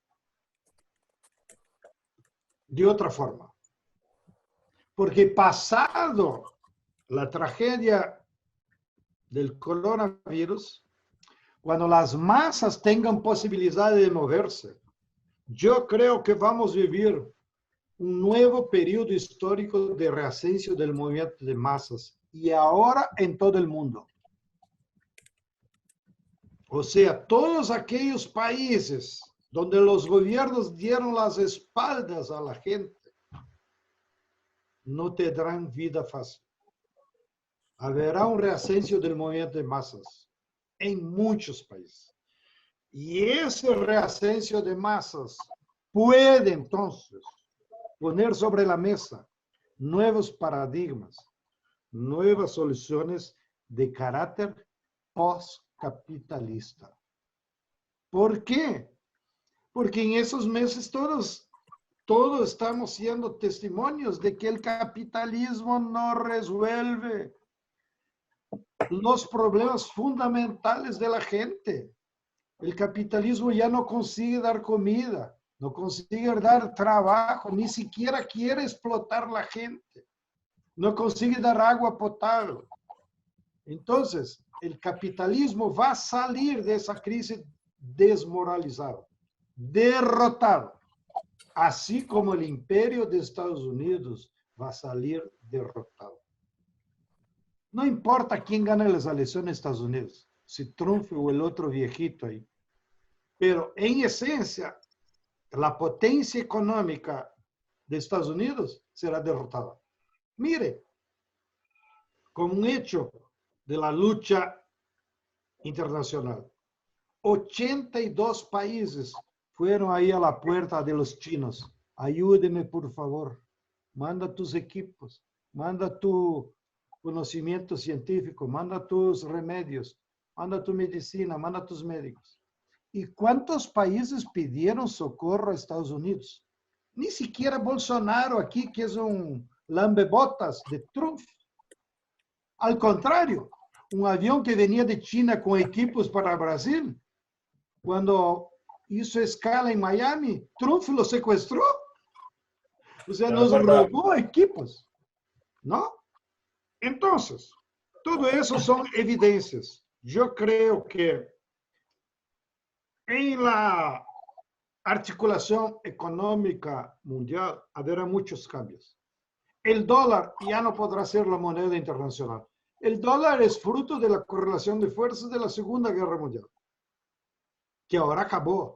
de otra forma. Porque pasado la tragedia del coronavirus, cuando las masas tengan posibilidad de moverse, yo creo que vamos a vivir un nuevo periodo histórico de reascenso del movimiento de masas y ahora en todo el mundo. O sea, todos aquellos países donde los gobiernos dieron las espaldas a la gente, no tendrán vida fácil. Habrá un reascenso del movimiento de masas en muchos países. Y ese reascenso de masas puede entonces poner sobre la mesa nuevos paradigmas, nuevas soluciones de carácter postcapitalista. ¿Por qué? Porque en esos meses todos estamos siendo testimonios de que el capitalismo no resuelve los problemas fundamentales de la gente. El capitalismo ya no consigue dar comida, no consigue dar trabajo, ni siquiera quiere explotar la gente, no consigue dar agua potable. Entonces, el capitalismo va a salir de esa crisis desmoralizado, derrotado, así como el imperio de Estados Unidos va a salir derrotado. No importa quién gane las elecciones en Estados Unidos, si Trump o el otro viejito ahí. Pero en esencia, la potencia económica de Estados Unidos será derrotada. Mire, como un hecho de la lucha internacional, 82 países fueron ahí a la puerta de los chinos. Ayúdeme, por favor. Manda tus equipos, manda tu conocimiento científico, manda tus remedios, manda tu medicina, manda tus médicos. ¿Y cuántos países pidieron socorro a Estados Unidos? Ni siquiera Bolsonaro aquí, que es un lambebotas de Trump. Al contrario, un avión que venía de China con equipos para Brasil, cuando hizo escala en Miami, Trump lo secuestró. O sea, nos robó equipos, ¿no? Entonces, todo eso son evidencias. Yo creo que en la articulación económica mundial habrá muchos cambios. el dólar ya no podrá ser la moneda internacional. El dólar es fruto de la correlación de fuerzas de la Segunda Guerra Mundial, que ahora acabó.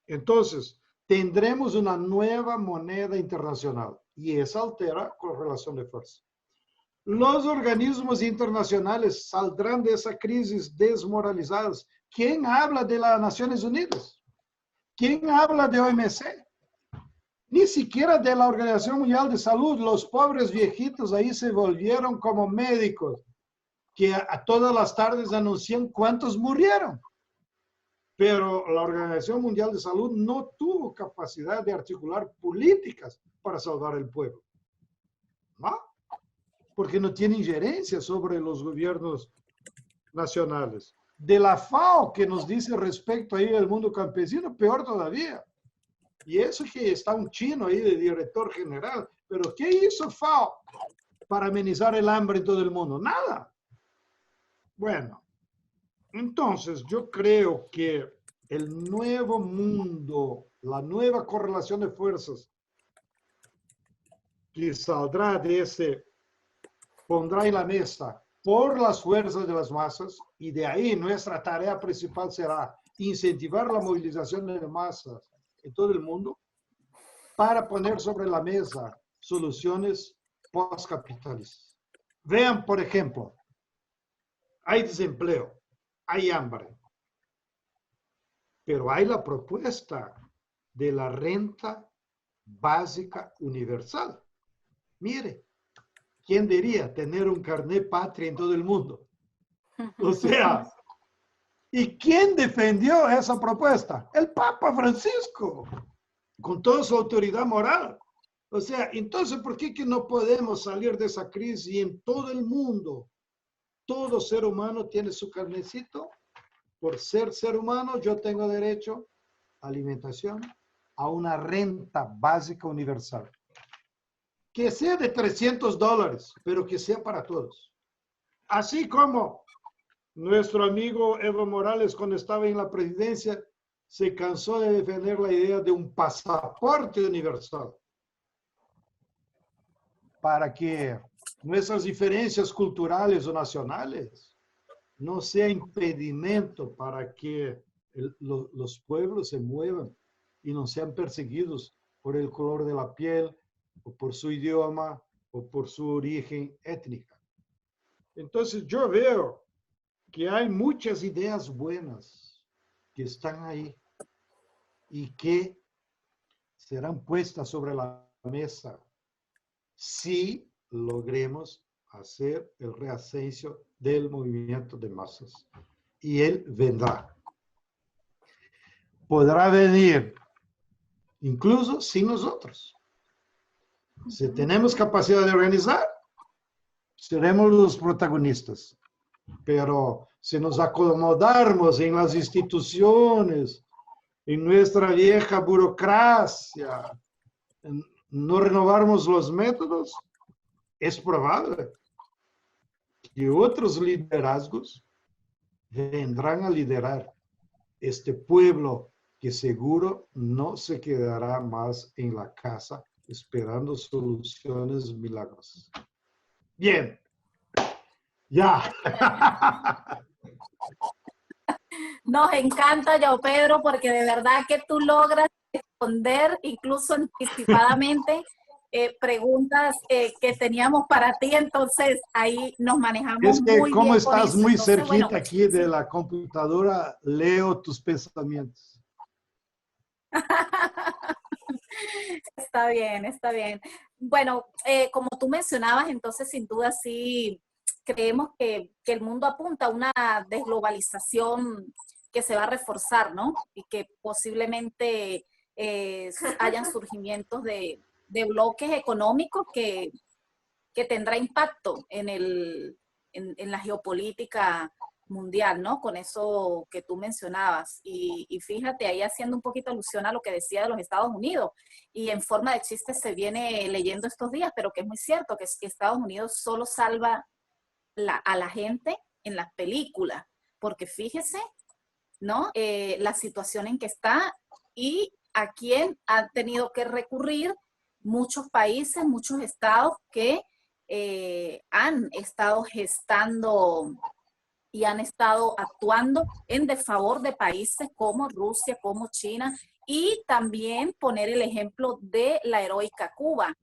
Entonces, tendremos una nueva moneda internacional y esa altera correlación de fuerzas. Los organismos internacionales saldrán de esa crisis desmoralizados. ¿Quién habla de las Naciones Unidas? ¿Quién habla de OMC? Ni siquiera de la Organización Mundial de Salud. Los pobres viejitos ahí se volvieron como médicos, que a todas las tardes anuncian cuántos murieron. Pero la Organización Mundial de Salud no tuvo capacidad de articular políticas para salvar el pueblo, ¿no? Porque no tiene injerencia sobre los gobiernos nacionales. De la FAO, que nos dice respecto ahí del mundo campesino, peor todavía. Y eso que está un chino ahí de director general. Pero ¿qué hizo FAO para amenizar el hambre en todo el mundo? Nada. Bueno, entonces yo creo que el nuevo mundo, la nueva correlación de fuerzas que saldrá de ese, pondrá en la mesa por las fuerzas de las masas, y de ahí nuestra tarea principal será incentivar la movilización de masas en todo el mundo para poner sobre la mesa soluciones postcapitalistas. Vean, por ejemplo, hay desempleo, hay hambre, pero hay la propuesta de la renta básica universal. Mire, ¿quién diría tener un carnet patria en todo el mundo? O sea, ¿y quién defendió esa propuesta? El Papa Francisco, con toda su autoridad moral. O sea, entonces, ¿por qué que no podemos salir de esa crisis y en todo el mundo todo ser humano tiene su carnecito? Por ser humano, yo tengo derecho a alimentación, a una renta básica universal. Que sea de $300, pero que sea para todos. Así como nuestro amigo Evo Morales, cuando estaba en la presidencia, se cansó de defender la idea de un pasaporte universal para que nuestras diferencias culturales o nacionales no sea impedimento para que los pueblos se muevan y no sean perseguidos por el color de la piel, o por su idioma, o por su origen étnico. Entonces yo veo que hay muchas ideas buenas que están ahí y que serán puestas sobre la mesa si logremos hacer el reascenso del movimiento de masas. Y él vendrá. Podrá venir incluso sin nosotros. Si tenemos capacidad de organizar, seremos los protagonistas. Pero si nos acomodamos en las instituciones, en nuestra vieja burocracia, no renovamos los métodos, es probable que otros liderazgos vendrán a liderar este pueblo que seguro no se quedará más en la casa esperando soluciones milagrosas. Bien, ya. Nos encanta, João Pedro, porque de verdad que tú logras responder incluso anticipadamente preguntas que teníamos para ti, entonces ahí nos manejamos es que muy como bien estás con eso. muy Entonces, cerquita bueno, aquí de la computadora, leo tus pensamientos. Está bien, está bien. Bueno, como tú mencionabas, entonces sin duda sí creemos que el mundo apunta a una desglobalización que se va a reforzar, ¿no? Y que posiblemente hayan surgimientos de bloques económicos que tendrá impacto en la geopolítica mundial, ¿no? Con eso que tú mencionabas. Y fíjate, ahí haciendo un poquito alusión a lo que decía de los Estados Unidos, y en forma de chiste se viene leyendo estos días, pero que es muy cierto, que Estados Unidos solo salva a la gente en las películas, porque fíjese, ¿no? La situación en que está y a quién ha tenido que recurrir muchos países, muchos estados que han estado gestando y han estado actuando en desfavor de países como Rusia, como China, y también poner el ejemplo de la heroica Cuba.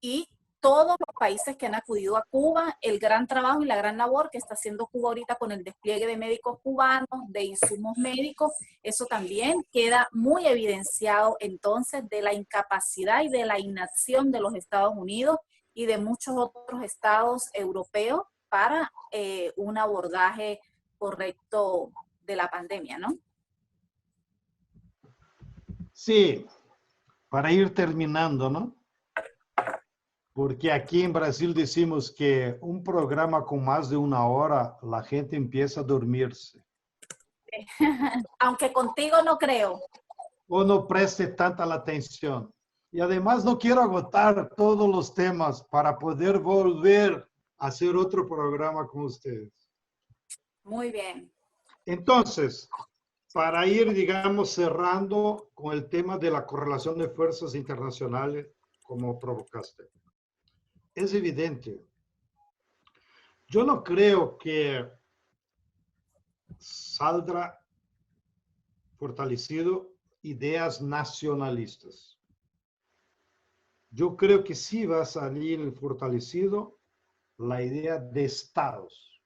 Y todos los países que han acudido a Cuba, el gran trabajo y la gran labor que está haciendo Cuba ahorita con el despliegue de médicos cubanos, de insumos médicos, eso también queda muy evidenciado entonces de la incapacidad y de la inacción de los Estados Unidos y de muchos otros estados europeos para un abordaje correcto de la pandemia, ¿no? Sí, para ir terminando, ¿no? Porque aquí en Brasil decimos que un programa con más de 1 hora, la gente empieza a dormirse. Aunque contigo no creo. O no preste tanta la atención. Y además no quiero agotar todos los temas para poder volver a hacer otro programa con ustedes. Muy bien. Entonces, para ir, digamos, cerrando con el tema de la correlación de fuerzas internacionales, como provocaste. Es evidente. Yo no creo que saldrá fortalecido ideas nacionalistas. Yo creo que sí va a salir fortalecido la idea de estados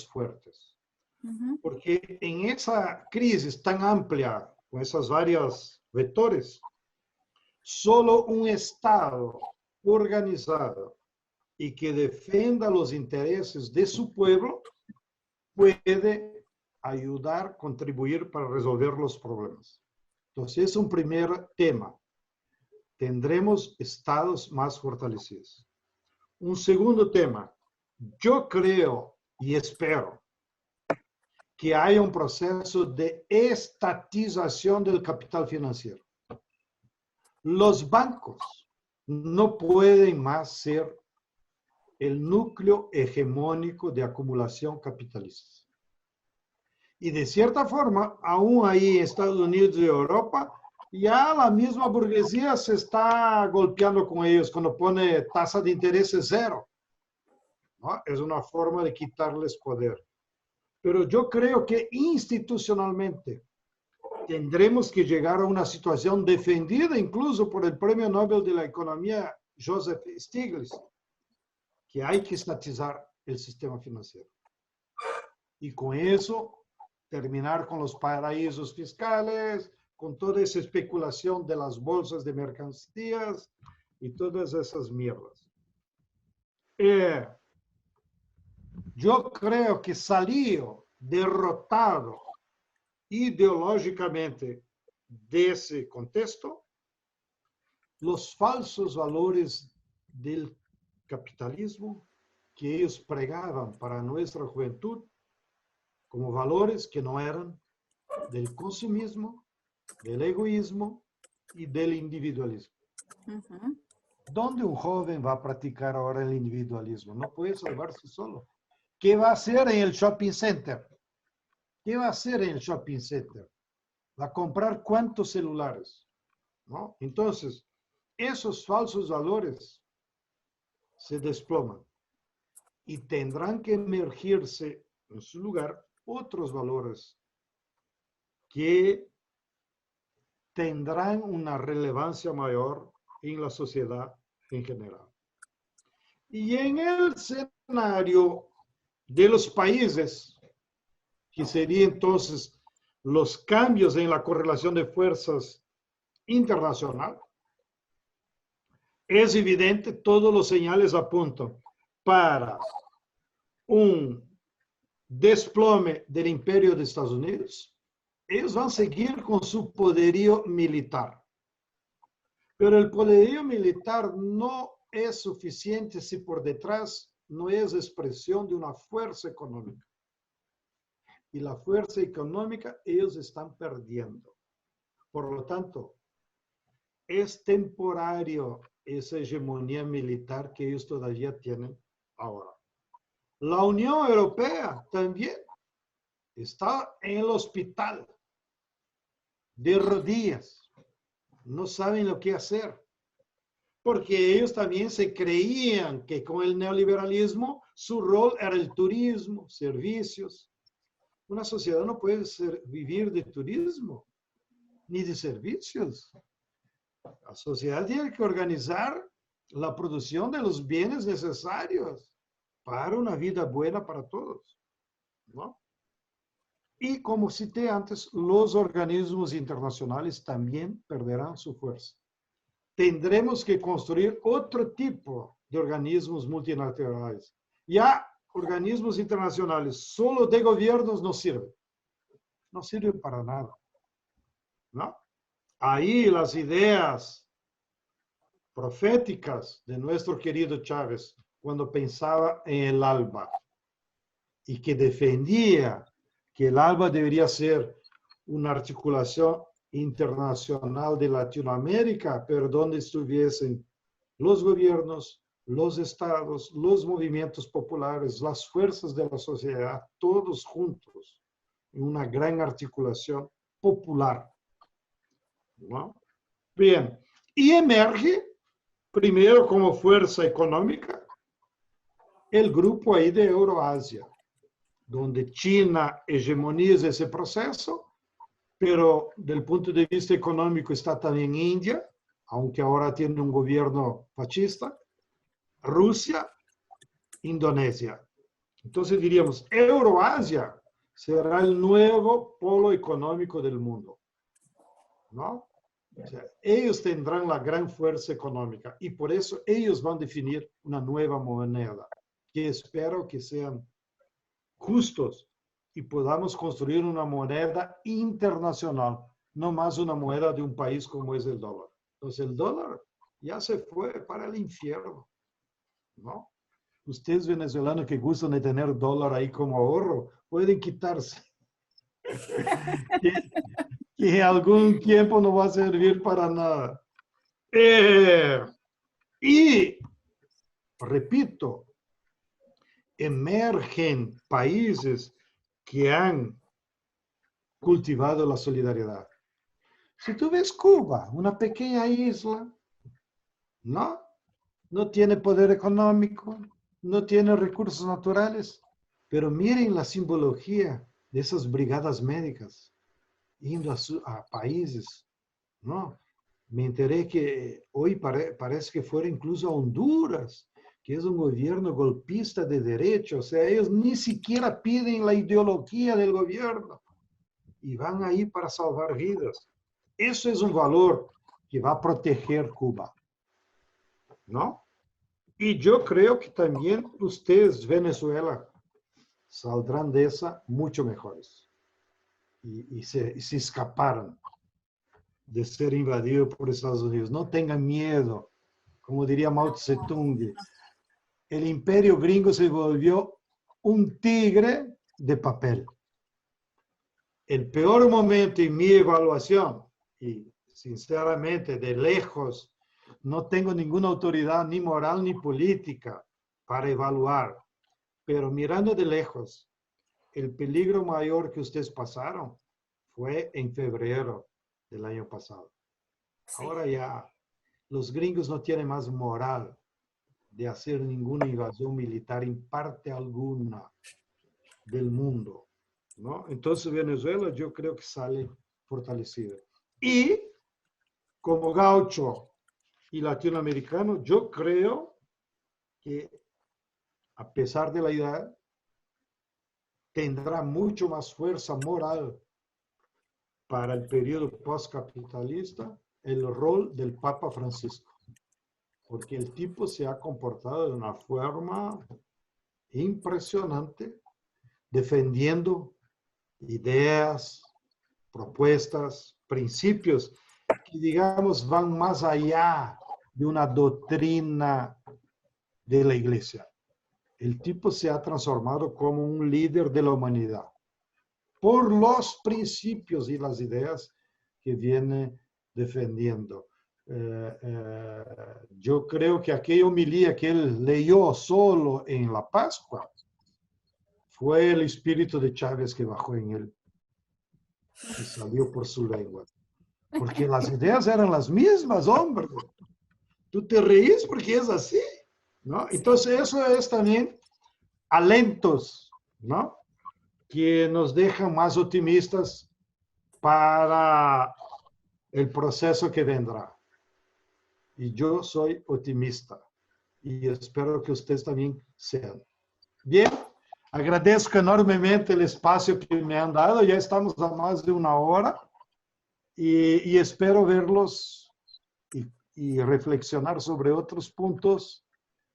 fuertes. Porque en esa crisis tan amplia, con esas varias vectores, solo un Estado organizado y que defienda los intereses de su pueblo puede ayudar, contribuir para resolver los problemas. Entonces, es un primer tema. Tendremos estados más fortalecidos. Un segundo tema. Yo creo y espero que haya un proceso de estatización del capital financiero. Los bancos no pueden más ser el núcleo hegemónico de acumulación capitalista. Y de cierta forma, aún ahí en Estados Unidos y Europa, ya la misma burguesía se está golpeando con ellos cuando pone tasa de interés cero, ¿no? Es una forma de quitarles poder. Pero yo creo que institucionalmente tendremos que llegar a una situación defendida incluso por el Premio Nobel de la Economía, Joseph Stiglitz, que hay que estatizar el sistema financiero. Y con eso terminar con los paraísos fiscales, con toda esa especulación de las bolsas de mercancías y todas esas mierdas. Yo creo que salió derrotado ideológicamente de ese contexto los falsos valores del capitalismo que ellos pregaban para nuestra juventud como valores que no eran del consumismo, del egoísmo y del individualismo. ¿Dónde un joven va a practicar ahora el individualismo? No puede salvarse solo. ¿Qué va a hacer en el shopping center? ¿Qué va a hacer en el shopping center? ¿Va a comprar cuántos celulares? ¿No? Entonces, esos falsos valores se desploman y tendrán que emergirse en su lugar otros valores que tendrán una relevancia mayor en la sociedad en general. Y en el escenario de los países, que serían entonces los cambios en la correlación de fuerzas internacional, es evidente, todos los señales apuntan para un desplome del imperio de Estados Unidos. Ellos van a seguir con su poderío militar. Pero el poderío militar no es suficiente si por detrás no es expresión de una fuerza económica. Y la fuerza económica ellos están perdiendo. Por lo tanto, es temporario esa hegemonía militar que ellos todavía tienen ahora. La Unión Europea también está en el hospital de rodillas, no saben lo que hacer, porque ellos también se creían que con el neoliberalismo su rol era el turismo, servicios. Una sociedad no puede vivir de turismo ni de servicios. La sociedad tiene que organizar la producción de los bienes necesarios para una vida buena para todos, ¿no? Y como cité antes, los organismos internacionales también perderán su fuerza. Tendremos que construir otro tipo de organismos multilaterales. Ya organismos internacionales solo de gobiernos no sirven. No sirven para nada, ¿no? Ahí las ideas proféticas de nuestro querido Chávez, cuando pensaba en el ALBA y que defendía que el ALBA debería ser una articulación internacional de Latinoamérica, pero donde estuviesen los gobiernos, los estados, los movimientos populares, las fuerzas de la sociedad, todos juntos, en una gran articulación popular, ¿no? Bien, y emerge, primero como fuerza económica, el grupo ahí de Euroasia, donde China hegemoniza ese proceso, pero del punto de vista económico está también India, aunque ahora tiene un gobierno fascista, Rusia, Indonesia. Entonces diríamos, Euroasia será el nuevo polo económico del mundo, ¿no? O sea, ellos tendrán la gran fuerza económica y por eso ellos van a definir una nueva moneda, que espero que sean justos y podamos construir una moneda internacional, no más una moneda de un país como es el dólar. Entonces el dólar ya se fue para el infierno, ¿no? Ustedes venezolanos que gustan de tener dólar ahí como ahorro, pueden quitarse. Que algún tiempo no va a servir para nada. Y, repito, emergen países que han cultivado la solidaridad. Si tú ves Cuba, una pequeña isla, ¿no? No tiene poder económico, no tiene recursos naturales, pero miren la simbología de esas brigadas médicas yendo a países, ¿no? Me enteré que hoy parece que fuera incluso a Honduras, que es un gobierno golpista de derecha, o sea, ellos ni siquiera piden la ideología del gobierno y van ahí para salvar vidas. Eso es un valor que va a proteger Cuba, ¿no? Y yo creo que también ustedes, Venezuela, saldrán de esa mucho mejores y se escaparon de ser invadido por Estados Unidos. No tengan miedo, como diría Mao Tse-tung. El imperio gringo se volvió un tigre de papel. El peor momento en mi evaluación, y sinceramente de lejos, no tengo ninguna autoridad ni moral ni política para evaluar, pero mirando de lejos, el peligro mayor que ustedes pasaron fue en febrero del año pasado. Sí. Ahora ya los gringos no tienen más moral de hacer ninguna invasión militar en parte alguna del mundo, ¿no? Entonces Venezuela yo creo que sale fortalecida. Y como gaucho y latinoamericano, yo creo que a pesar de la edad, tendrá mucho más fuerza moral para el periodo postcapitalista el rol del Papa Francisco, porque el tipo se ha comportado de una forma impresionante, defendiendo ideas, propuestas, principios que, digamos, van más allá de una doctrina de la iglesia. El tipo se ha transformado como un líder de la humanidad por los principios y las ideas que viene defendiendo. Yo creo que aquella homilía que él leyó solo en la Pascua fue el espíritu de Chávez que bajó en él y salió por su lengua. porque las ideas eran las mismas, hombre. Tú te reís porque es así, ¿no? Entonces eso es también alentos, ¿no? Que nos dejan más optimistas para el proceso que vendrá. Y yo soy optimista y espero que ustedes también sean. Bien, agradezco enormemente el espacio que me han dado. Ya estamos a más de una hora y espero verlos y reflexionar sobre otros puntos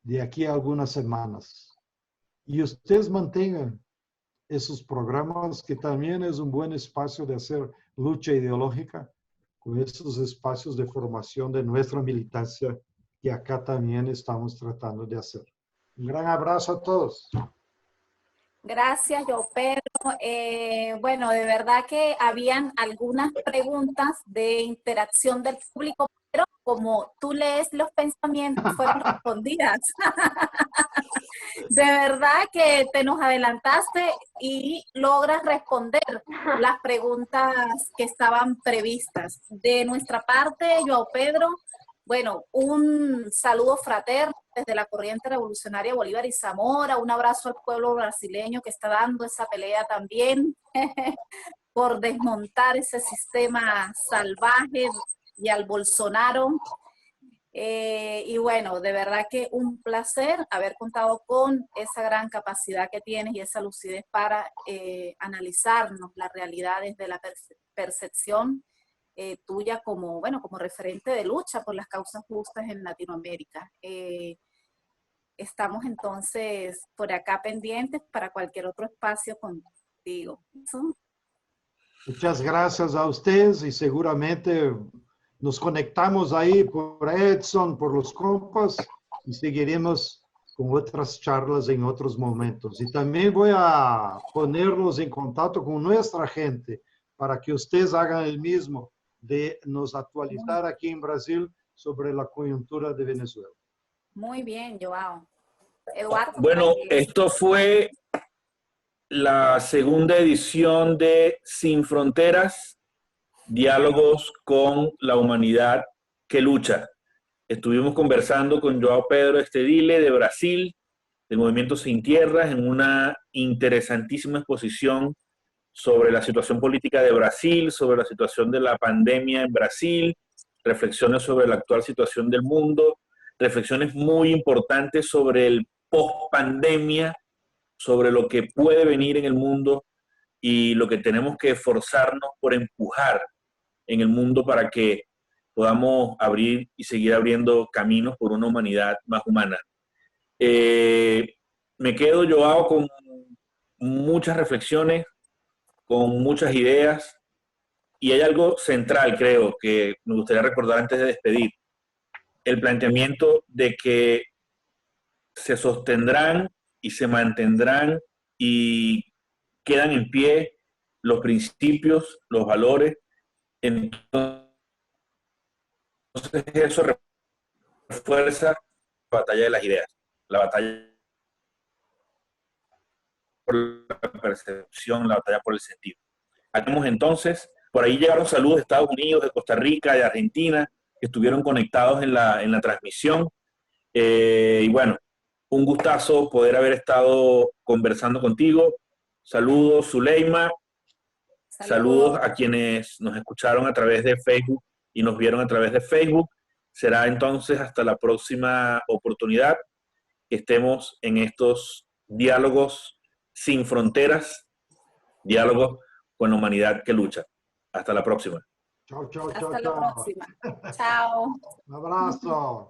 de aquí a algunas semanas. Y ustedes mantengan esos programas, que también es un buen espacio de hacer lucha ideológica, con esos espacios de formación de nuestra militancia que acá también estamos tratando de hacer. Un gran abrazo a todos. Gracias, yo Pedro. Bueno, de verdad que habían algunas preguntas de interacción del público, pero como tú lees los pensamientos, fueron respondidas. De verdad que te nos adelantaste y logras responder las preguntas que estaban previstas. De nuestra parte, Joao Pedro, bueno, un saludo fraterno desde la Corriente Revolucionaria Bolívar y Zamora, un abrazo al pueblo brasileño que está dando esa pelea también por desmontar ese sistema salvaje, y al Bolsonaro. Y bueno, de verdad que un placer haber contado con esa gran capacidad que tienes y esa lucidez para analizarnos la realidad desde la percepción tuya como, bueno, como referente de lucha por las causas justas en Latinoamérica. Estamos entonces por acá pendientes para cualquier otro espacio contigo. ¿Sí? Muchas gracias a ustedes y seguramente nos conectamos ahí por Edson, por los compas y seguiremos con otras charlas en otros momentos. Y también voy a ponerlos en contacto con nuestra gente para que ustedes hagan el mismo, de nos actualizar aquí en Brasil sobre la coyuntura de Venezuela. Muy bien, Joao. Eduardo. Bueno, esto fue la segunda edición de Sin Fronteras, Diálogos con la Humanidad que Lucha. Estuvimos conversando con Joao Pedro Estedile de Brasil, del Movimiento Sin Tierras, en una interesantísima exposición sobre la situación política de Brasil, sobre la situación de la pandemia en Brasil, reflexiones sobre la actual situación del mundo, reflexiones muy importantes sobre el post-pandemia, sobre lo que puede venir en el mundo y lo que tenemos que esforzarnos por empujar en el mundo para que podamos abrir y seguir abriendo caminos por una humanidad más humana. Me quedo, Joao, con muchas reflexiones, con muchas ideas, y hay algo central, creo, que me gustaría recordar antes de despedir. El planteamiento de que se sostendrán y se mantendrán y quedan en pie los principios, los valores. Entonces eso refuerza la batalla de las ideas, la batalla por la percepción, la batalla por el sentido. Hacemos entonces, por ahí llegaron saludos de Estados Unidos, de Costa Rica, de Argentina, que estuvieron conectados en la transmisión. Y bueno, un gustazo poder haber estado conversando contigo. Saludos, Zuleima. Saludos a quienes nos escucharon a través de Facebook y nos vieron a través de Facebook. Será entonces hasta la próxima oportunidad que estemos en estos diálogos sin fronteras, diálogos con la humanidad que lucha. Hasta la próxima. Chao, chao, chao, Hasta la chao. próxima. Chao. Un abrazo.